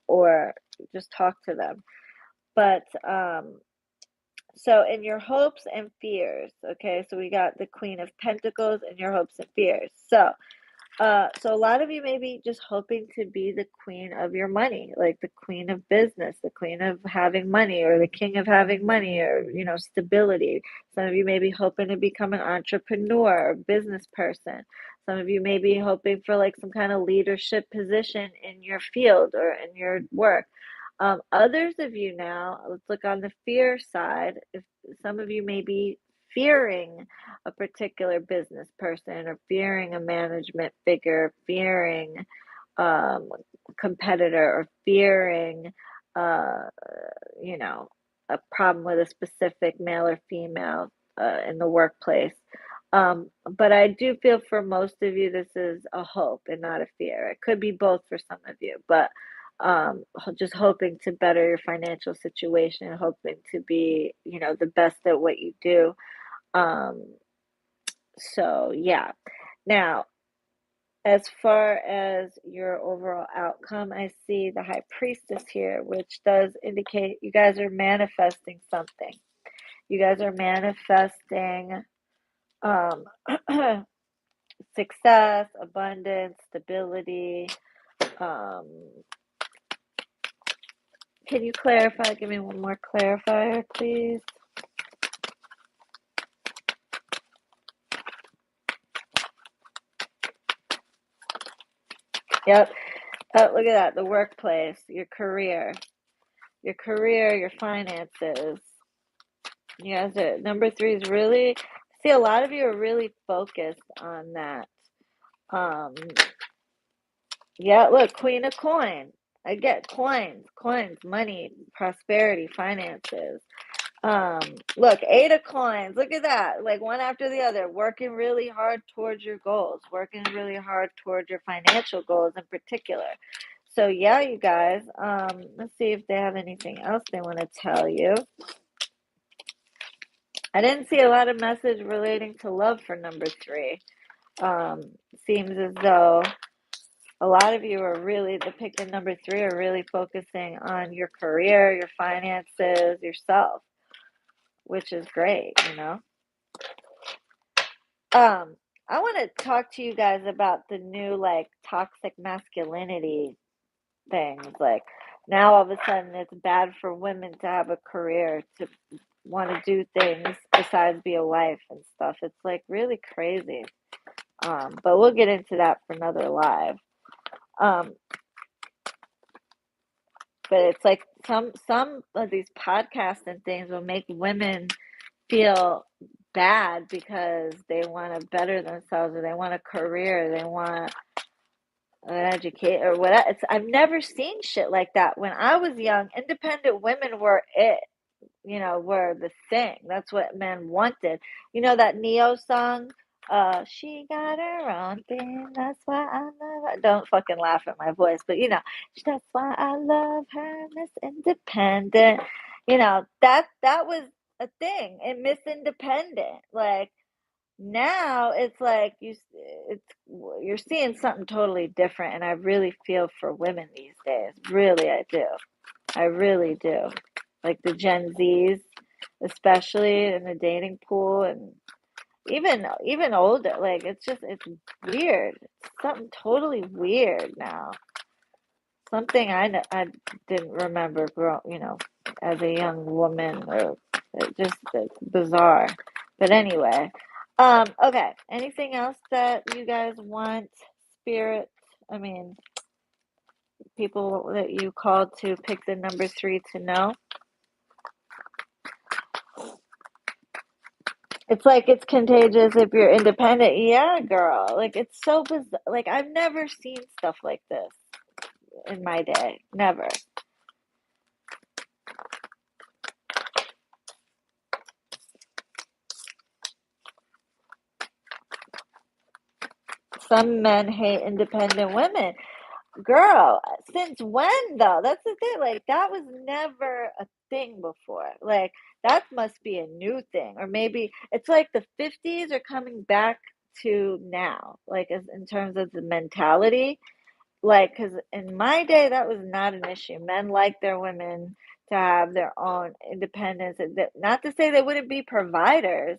or just talk to them. But so in your hopes and fears, okay, so we got the Queen of Pentacles and your hopes and fears. So a lot of you may be just hoping to be the queen of your money, like the queen of business, the queen of having money, or the king of having money, or, stability. Some of you may be hoping to become an entrepreneur or business person. Some of you may be hoping for like some kind of leadership position in your field or in your work. Others of you now, let's look on the fear side. If some of you may be fearing a particular business person, or fearing a management figure, fearing um, a competitor, or fearing, uh, you know, a problem with a specific male or female in the workplace. But I do feel for most of you, this is a hope and not a fear. It could be both for some of you, but just hoping to better your financial situation, hoping to be, the best at what you do. Um, so yeah. Now, as far as your overall outcome, I see the High Priestess here, which does indicate you guys are manifesting something. You guys are manifesting um, success, abundance, stability. Um, can you clarify? Give me one more clarifier, please. Yep. Oh, look at that. The workplace, your career, your finances. You guys are, number three is really, see, a lot of you are really focused on that. Um, yeah, look, Queen of Coin. I get coins, money, prosperity, finances. Um, Look, Eight of Coins. Look at that. Like one after the other, working really hard towards your goals, working really hard towards your financial goals in particular. So yeah, you guys, let's see if they have anything else they want to tell you. I didn't see a lot of message relating to love for number three. Um, Seems as though a lot of you are really, the pick in number three, are really focusing on your career, your finances, yourself, which is great, you know. I want to talk to you guys about the new like toxic masculinity things. Like now all of a sudden it's bad for women to have a career, to want to do things besides be a wife and stuff. It's like really crazy. But we'll get into that for another live. Um, but it's like some of these podcasts and things will make women feel bad because they want to better themselves, or they want a career, they want an educate or whatever. I've never seen shit like that. When I was young, independent women were it, were the thing. That's what men wanted. You know that Neo song? She got her own thing. That's why I love her. Don't fucking laugh at my voice, but that's why I love her, Miss Independent. That was a thing in Miss Independent. Like now it's like you're seeing something totally different, and I really feel for women these days. Really, I do. I really do. Like the Gen Zs, especially in the dating pool, and even older. Like it's weird. It's something totally weird now. Something I didn't remember as a young woman, or it's bizarre. But anyway, okay. Anything else that you guys want, spirit? I mean, people that you called to pick the number three to know. It's like it's contagious if you're independent. Yeah, girl. Like it's so bizarre. Like I've never seen stuff like this in my day. Never. Some men hate independent women. Girl, since when though? That's the thing. Like that was never a thing before. Like that must be a new thing. Or maybe it's like the 50s are coming back to now, like as in terms of the mentality. Like, because in my day, that was not an issue. Men like their women to have their own independence. Not to say they wouldn't be providers,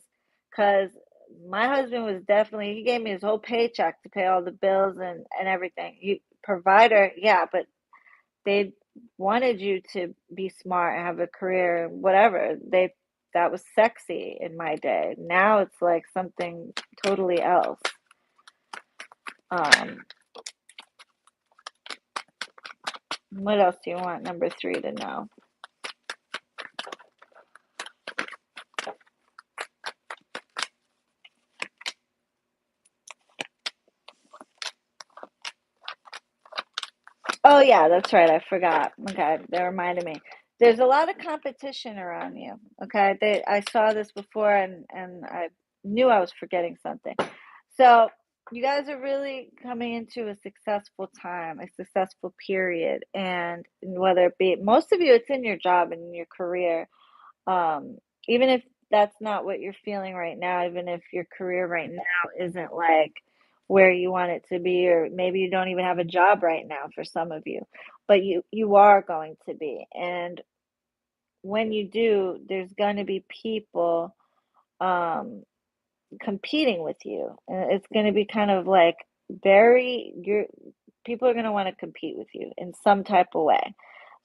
because my husband was definitely, he gave me his whole paycheck to pay all the bills and everything. Provider, yeah, but they wanted you to be smart and have a career, whatever. That was sexy in my day. Now it's like something totally else. Um, what else do you want number three to know? Oh yeah, that's right. I forgot. Okay, that reminded me. There's a lot of competition around you. Okay, I saw this before, and I knew I was forgetting something. So you guys are really coming into a successful time, a successful period, and whether it be most of you, it's in your job and in your career. Um, Even if that's not what you're feeling right now, even if your career right now isn't like where you want it to be, or maybe you don't even have a job right now for some of you, but you are going to be. And when you do, there's going to be people um competing with you. And it's going to be kind of like very you're people are going to want to compete with you in some type of way.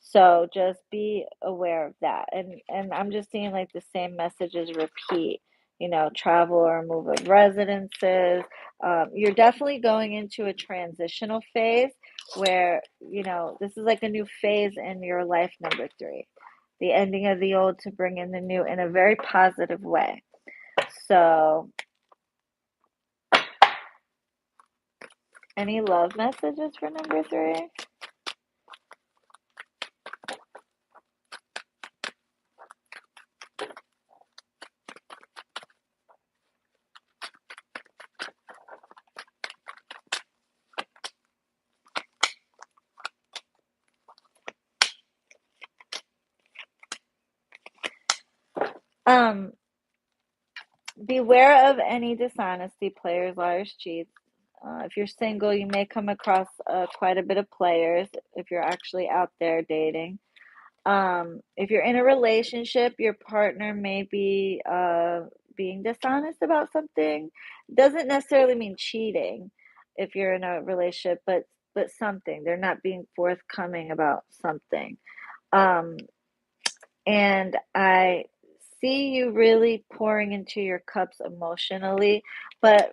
So just be aware of that. And I'm just seeing like the same messages repeat, travel or move of residences. You're definitely going into a transitional phase where, this is like a new phase in your life, number three. The ending of the old to bring in the new in a very positive way. So, any love messages for number three? Um, Beware of any dishonesty, players, liars, cheats. If you're single, you may come across quite a bit of players if you're actually out there dating. If you're in a relationship, your partner may be being dishonest about something. Doesn't necessarily mean cheating if you're in a relationship, but something. They're not being forthcoming about something. Um, and I see you really pouring into your cups emotionally, but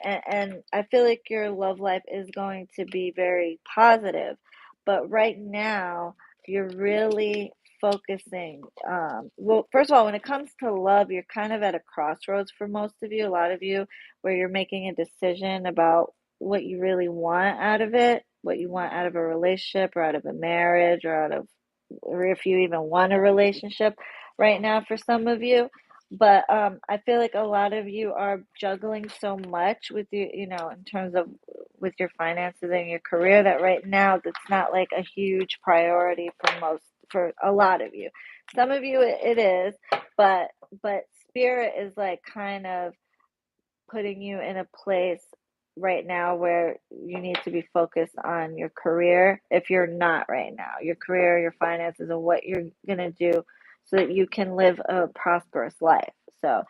and I feel like your love life is going to be very positive, but right now you're really focusing. Well, first of all, when it comes to love, you're kind of at a crossroads for most of you, a lot of you, where you're making a decision about what you really want out of it, what you want out of a relationship or out of a marriage or out of or if you even want a relationship right now for some of you. But I feel like a lot of you are juggling so much with in terms of with your finances and your career that right now that's not like a huge priority for a lot of you. Some of you it is, but spirit is like kind of putting you in a place right now where you need to be focused on your career if you're not right now your career, your finances, and what you're going to do so that you can live a prosperous life. So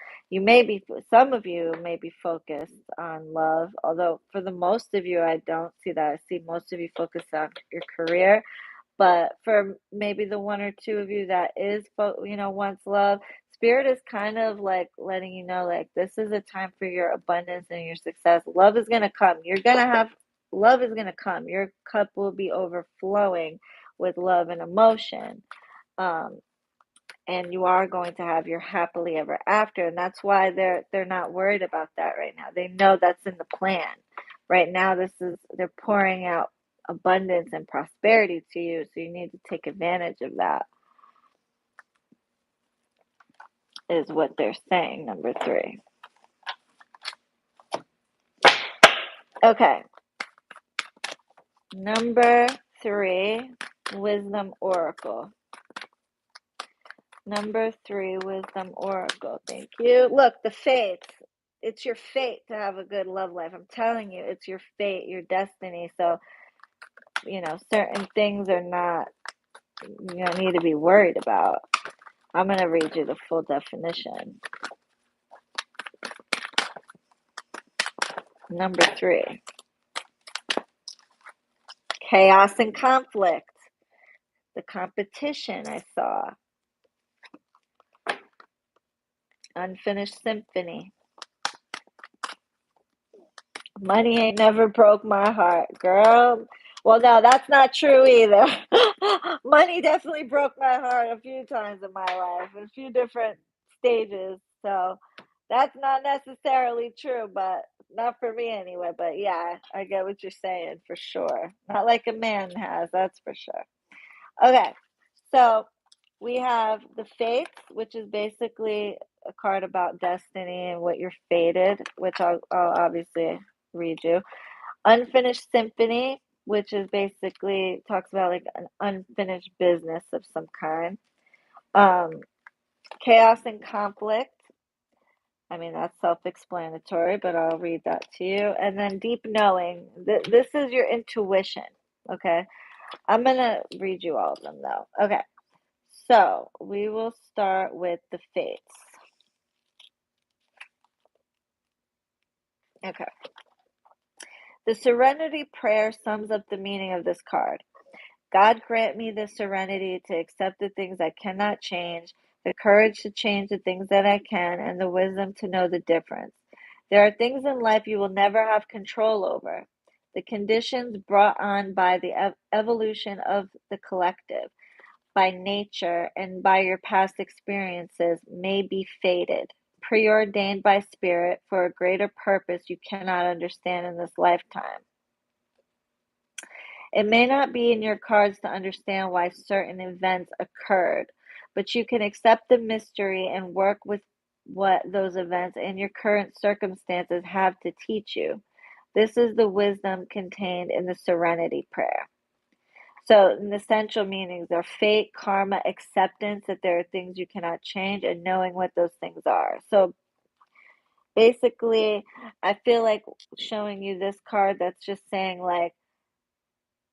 some of you may be focused on love, although for the most of you I don't see that. I see most of you focused on your career, but for maybe the one or two of you that wants love, spirit is kind of like letting you know, like, this is a time for your abundance and your success. Love is going to come. Love is going to come. Your cup will be overflowing with love and emotion. Um, and you are going to have your happily ever after. And that's why they're not worried about that right now. They know that's in the plan. Right now, they're pouring out abundance and prosperity to you, so you need to take advantage of that, is what they're saying, number three. Okay, number three, Wisdom Oracle. Number three, Wisdom Oracle. Thank you. Look, the fates. It's your fate to have a good love life. I'm telling you, it's your fate, your destiny. So, certain things are not, you don't need to be worried about. I'm going to read you the full definition. Number three, chaos and conflict. The competition I saw. Unfinished symphony. Money ain't never broke my heart, girl. Well, no, that's not true either. Money definitely broke my heart a few times in my life, in a few different stages. So that's not necessarily true, but not for me anyway. But yeah, I get what you're saying for sure. Not like a man has, that's for sure. Okay, so we have the Fates, which is basically a card about destiny and what you're fated, which I'll obviously read you. Unfinished Symphony, which is basically talks about like an unfinished business of some kind. Um, Chaos and Conflict, I mean, that's self-explanatory, but I'll read that to you. And then deep knowing. This is your intuition. Okay. I'm going to read you all of them though. Okay. So we will start with the fates. Okay. The serenity prayer sums up the meaning of this card. God grant me the serenity to accept the things I cannot change, the courage to change the things that I can, and the wisdom to know the difference. There are things in life you will never have control over. The conditions brought on by the evolution of the collective, by nature, and by your past experiences may be fated, preordained by spirit for a greater purpose you cannot understand in this lifetime. It may not be in your cards to understand why certain events occurred, but you can accept the mystery and work with what those events and your current circumstances have to teach you. This is the wisdom contained in the Serenity Prayer. So, the essential meanings are fate, karma, acceptance that there are things you cannot change, and knowing what those things are. So, basically, I feel like showing you this card that's just saying, like,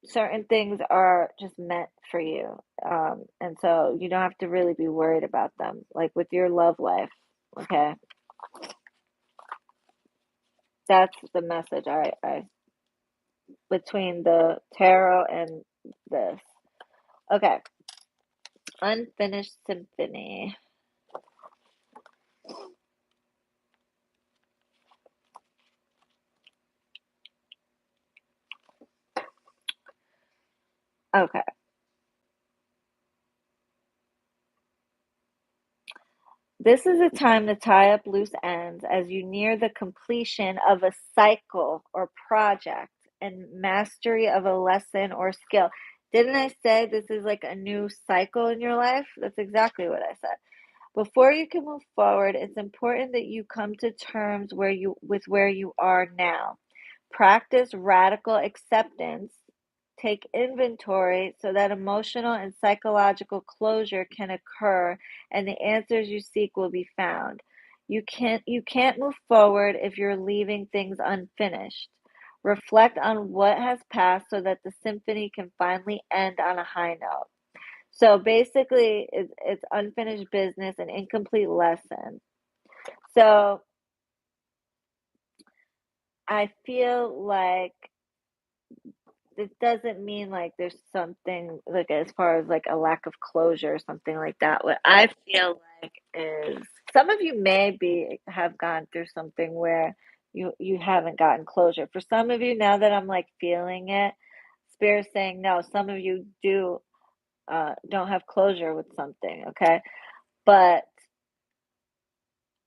certain things are just meant for you. And so you don't have to really be worried about them, like with your love life. Okay. That's the message I between the tarot and this. Okay. Unfinished symphony. Okay. This is a time to tie up loose ends as you near the completion of a cycle or project and mastery of a lesson or skill. Didn't I say this is like a new cycle in your life? That's exactly what I said. Before you can move forward, it's important that you come to terms with where you are now. Practice radical acceptance. Take inventory so that emotional and psychological closure can occur and the answers you seek will be found. You can't move forward if you're leaving things unfinished. Reflect on what has passed so that the symphony can finally end on a high note. So basically, it's unfinished business, an incomplete lesson. So I feel like it doesn't mean like there's something like as far as like a lack of closure or something like that. What I feel like is some of you maybe have gone through something where you haven't gotten closure. For some of you, now that I'm like feeling it, Spirit's saying no. Some of you do don't have closure with something, okay? But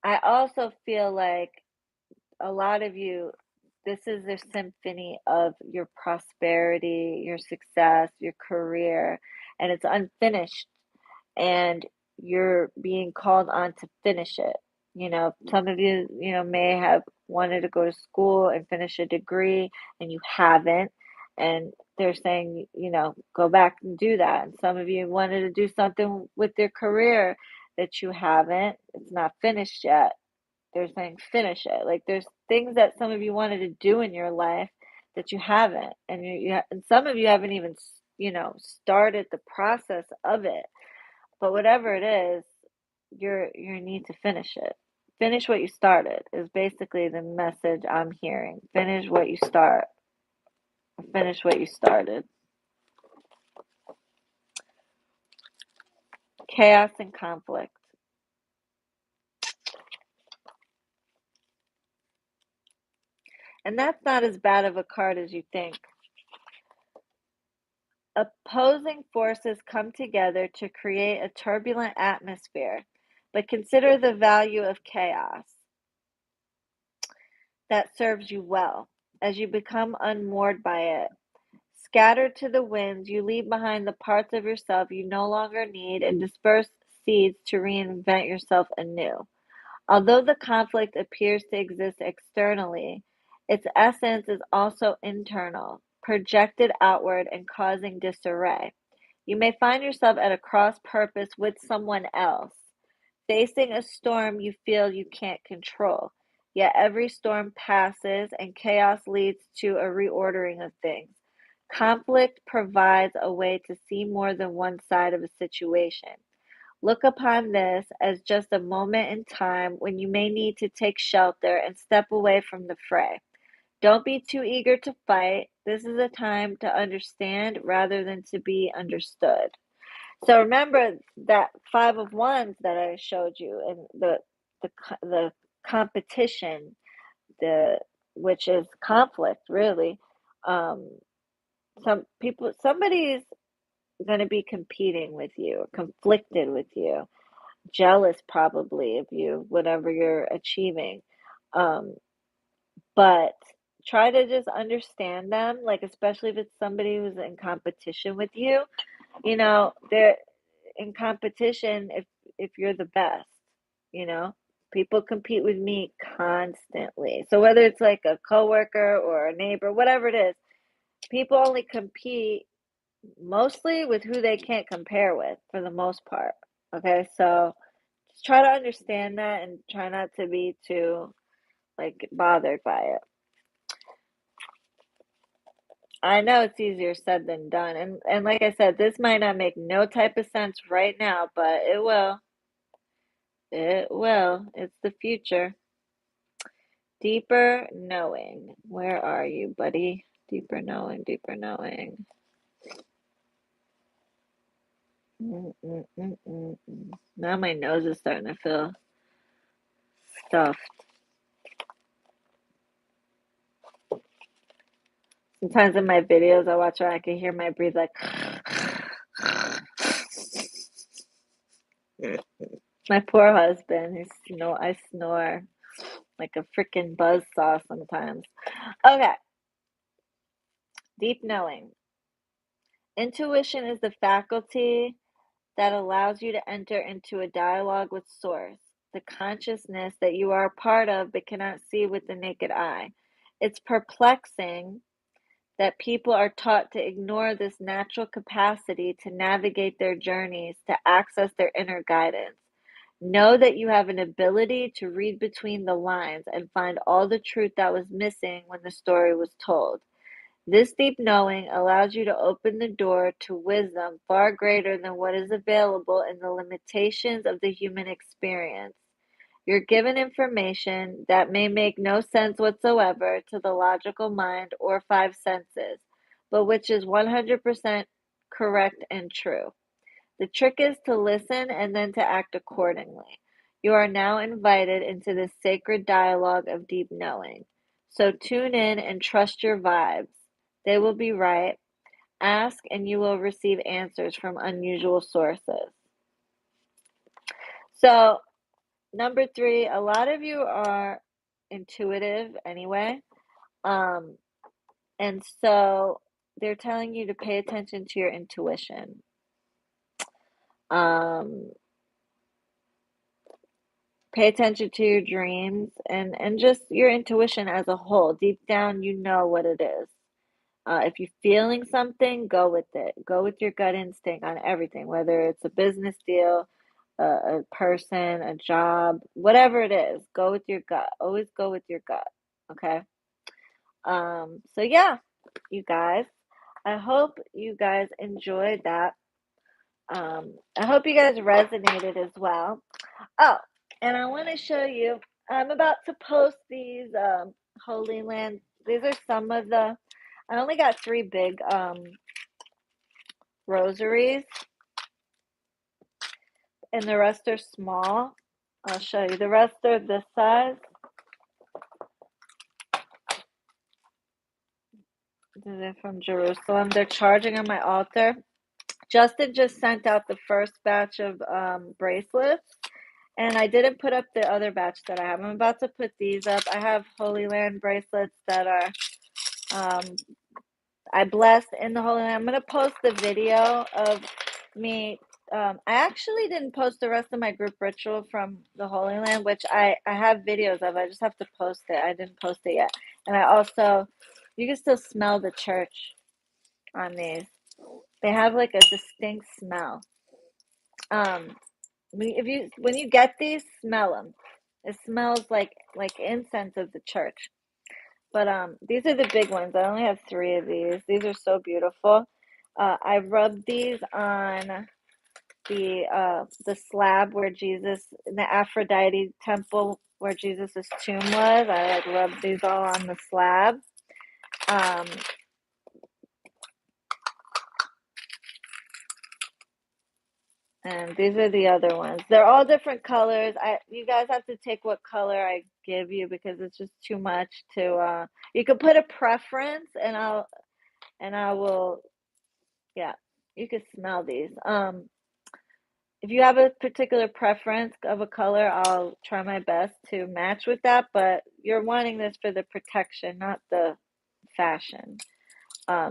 I also feel like a lot of you, this is a symphony of your prosperity, your success, your career, and it's unfinished, and you're being called on to finish it. Some of you, may have wanted to go to school and finish a degree, and you haven't. And they're saying, go back and do that. And some of you wanted to do something with your career that you haven't. It's not finished yet. They're saying finish it. Like there's things that some of you wanted to do in your life that you haven't, and and some of you haven't even started the process of it. But whatever it is, you need to finish it. Finish what you started is basically the message I'm hearing. Finish what you start. Finish what you started. Chaos and conflict. And that's not as bad of a card as you think. Opposing forces come together to create a turbulent atmosphere, but consider the value of chaos that serves you well as you become unmoored by it. Scattered to the winds, you leave behind the parts of yourself you no longer need and disperse seeds to reinvent yourself anew. Although the conflict appears to exist externally, its essence is also internal, projected outward and causing disarray. You may find yourself at a cross purpose with someone else. facing a storm you feel you can't control. Yet every storm passes and chaos leads to a reordering of things. Conflict provides a way to see more than one side of a situation. Look upon this as just a moment in time when you may need to take shelter and step away from the fray. Don't be too eager to fight. This is a time to understand rather than to be understood. So remember that Five of Wands that I showed you, and the competition, the which is conflict, really. Um, somebody's going to be competing with you, or conflicted with you, jealous probably of you, whatever you're achieving. Um, but try to just understand them, like especially if it's somebody who's in competition with you. They're in competition if you're the best, you know. People compete with me constantly. So whether it's like a coworker or a neighbor, whatever it is, people only compete mostly with who they can't compare with for the most part. Okay, so just try to understand that and try not to be too like bothered by it. I know it's easier said than done. And like I said, this might not make no type of sense right now, but it will. It will. It's the future. Deeper knowing. Where are you, buddy? Deeper knowing, deeper knowing. Mm. Now my nose is starting to feel stuffed. Sometimes in my videos I watch where I can hear my breathe like my poor husband. I snore like a freaking buzzsaw sometimes. Okay, deep knowing. Intuition is the faculty that allows you to enter into a dialogue with Source, the consciousness that you are a part of but cannot see with the naked eye. It's perplexing that people are taught to ignore this natural capacity to navigate their journeys, to access their inner guidance. Know that you have an ability to read between the lines and find all the truth that was missing when the story was told. This deep knowing allows you to open the door to wisdom far greater than what is available in the limitations of the human experience. You're given information that may make no sense whatsoever to the logical mind or five senses, but which is 100% correct and true. The trick is to listen and then to act accordingly. You are now invited into this sacred dialogue of deep knowing. So tune in and trust your vibes. They will be right. Ask and you will receive answers from unusual sources. So, number three, a lot of you are intuitive anyway. Um, and so they're telling you to pay attention to your intuition. Um, Pay attention to your dreams and just your intuition as a whole. Deep down, you know what it is. If you're feeling something, go with it. Go with your gut instinct on everything, whether it's a business deal, a person, a job, whatever it is. Go with your gut. Always go with your gut. Okay. So yeah, you guys. I hope you guys enjoyed that. I hope you guys resonated as well. Oh, and I want to show you. I'm about to post these Holy Land. These are some of the. I only got three big rosaries, and the rest are small. I'll show you. The rest are this size. They're from Jerusalem. They're charging on my altar. Justin just sent out the first batch of bracelets, and I didn't put up the other batch that I have. I'm about to put these up. I have Holy Land bracelets that are I blessed in the Holy Land. I'm going to post the video of me. I actually didn't post the rest of my group ritual from the Holy Land, which I have videos of. I just have to post it. I didn't post it yet. And I also, you can still smell the church on these. They have like a distinct smell. Um, when you get these, smell them. It smells like incense of the church. But these are the big ones. I only have three of these. These are so beautiful. I rubbed these on the slab where Jesus in the Aphrodite temple where Jesus' tomb was. I like rubbed these all on the slab. Um, and these are the other ones. They're all different colors. You guys have to take what color I give you because it's just too much to you could put a preference and I will yeah, you could smell these. If you have a particular preference of a color, I'll try my best to match with that, but you're wanting this for the protection, not the fashion.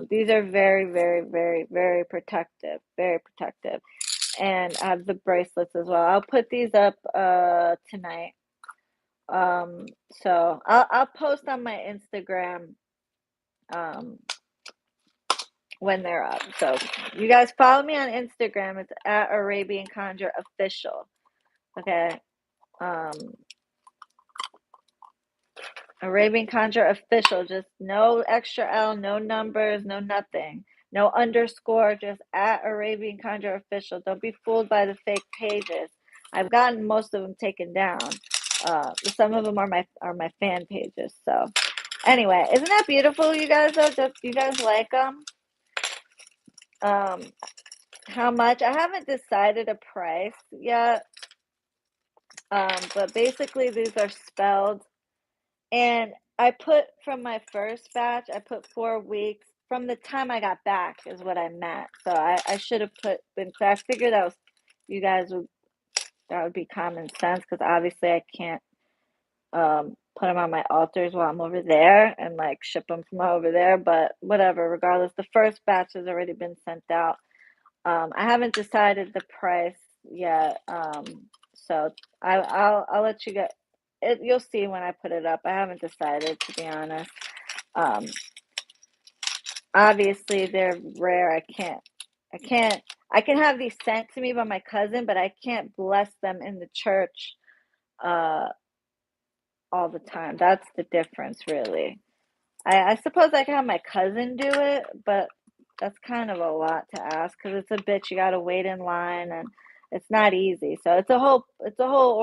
These are very, very, very, very protective, very protective. And I have the bracelets as well. I'll put these up tonight. So I'll post on my Instagram um when they're up. So you guys follow me on Instagram. It's at Arabian Conjure Official. Okay. Um Arabian Conjure Official. Just no extra L, no numbers, no nothing. No underscore, just at Arabian Conjure Official. Don't be fooled by the fake pages. I've gotten most of them taken down. Some of them are my fan pages. So anyway, isn't that beautiful, you guys? Though, you guys like them? Um, how much? I haven't decided a price yet. But basically these are spelled, and I put from my first batch, I put 4 weeks from the time I got back is what I meant. So I should have been clear. I figured you guys that would be common sense because obviously I can't put them on my altars while I'm over there and like ship them from over there. But whatever, regardless, the first batch has already been sent out. I haven't decided the price yet. So I'll let you get it. You'll see when I put it up. I haven't decided, to be honest. Um, Obviously they're rare. I can have these sent to me by my cousin, but I can't bless them in the church uh all the time. That's the difference, really. I suppose I can have my cousin do it, but that's kind of a lot to ask because it's a bitch. You got to wait in line, and it's not easy. So it's a whole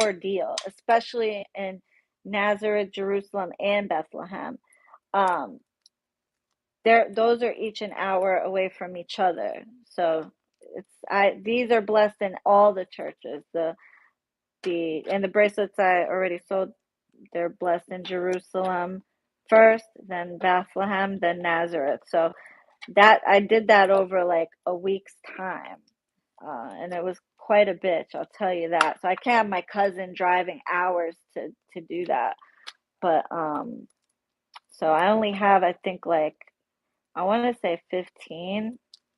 ordeal, especially in Nazareth, Jerusalem, and Bethlehem. Um, those are each an hour away from each other. So these are blessed in all the churches. The bracelets I already sold, they're blessed in Jerusalem first, then Bethlehem, then Nazareth. So that I did that over like a week's time, and it was quite a bitch, I'll tell you that. So I can't have my cousin driving hours to do that. But so I only have, I think, like I want to say 15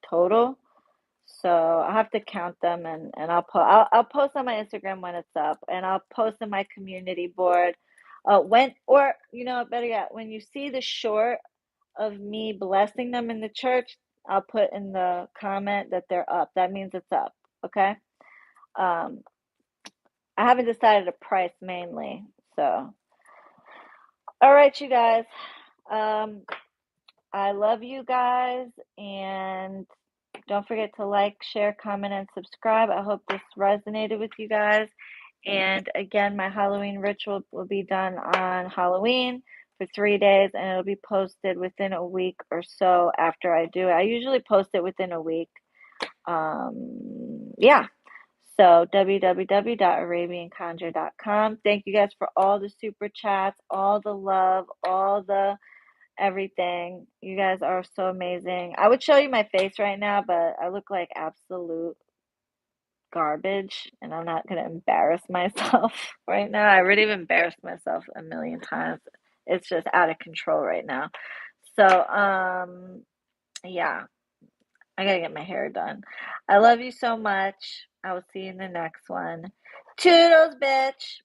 total. So I'll have to count them, and I'll post on my Instagram when it's up, and I'll post in my community board. When or better yet, when you see the short of me blessing them in the church, I'll put in the comment that they're up. That means it's up. Okay. Um, I haven't decided a price mainly. So, all right, you guys. Um, I love you guys, and don't forget to like, share, comment, and subscribe. I hope this resonated with you guys. And again, my Halloween ritual will be done on Halloween for 3 days, and it'll be posted within a week or so after I do it. I usually post it within a week. Yeah. So www.arabianconjure.com. Thank you guys for all the super chats, all the love, all the everything. You guys are so amazing. I would show you my face right now, but I look like absolute garbage, and I'm not going to embarrass myself right now. I already have embarrassed myself a million times. It's just out of control right now. So, yeah, I got to get my hair done. I love you so much. I will see you in the next one. Toodles, bitch.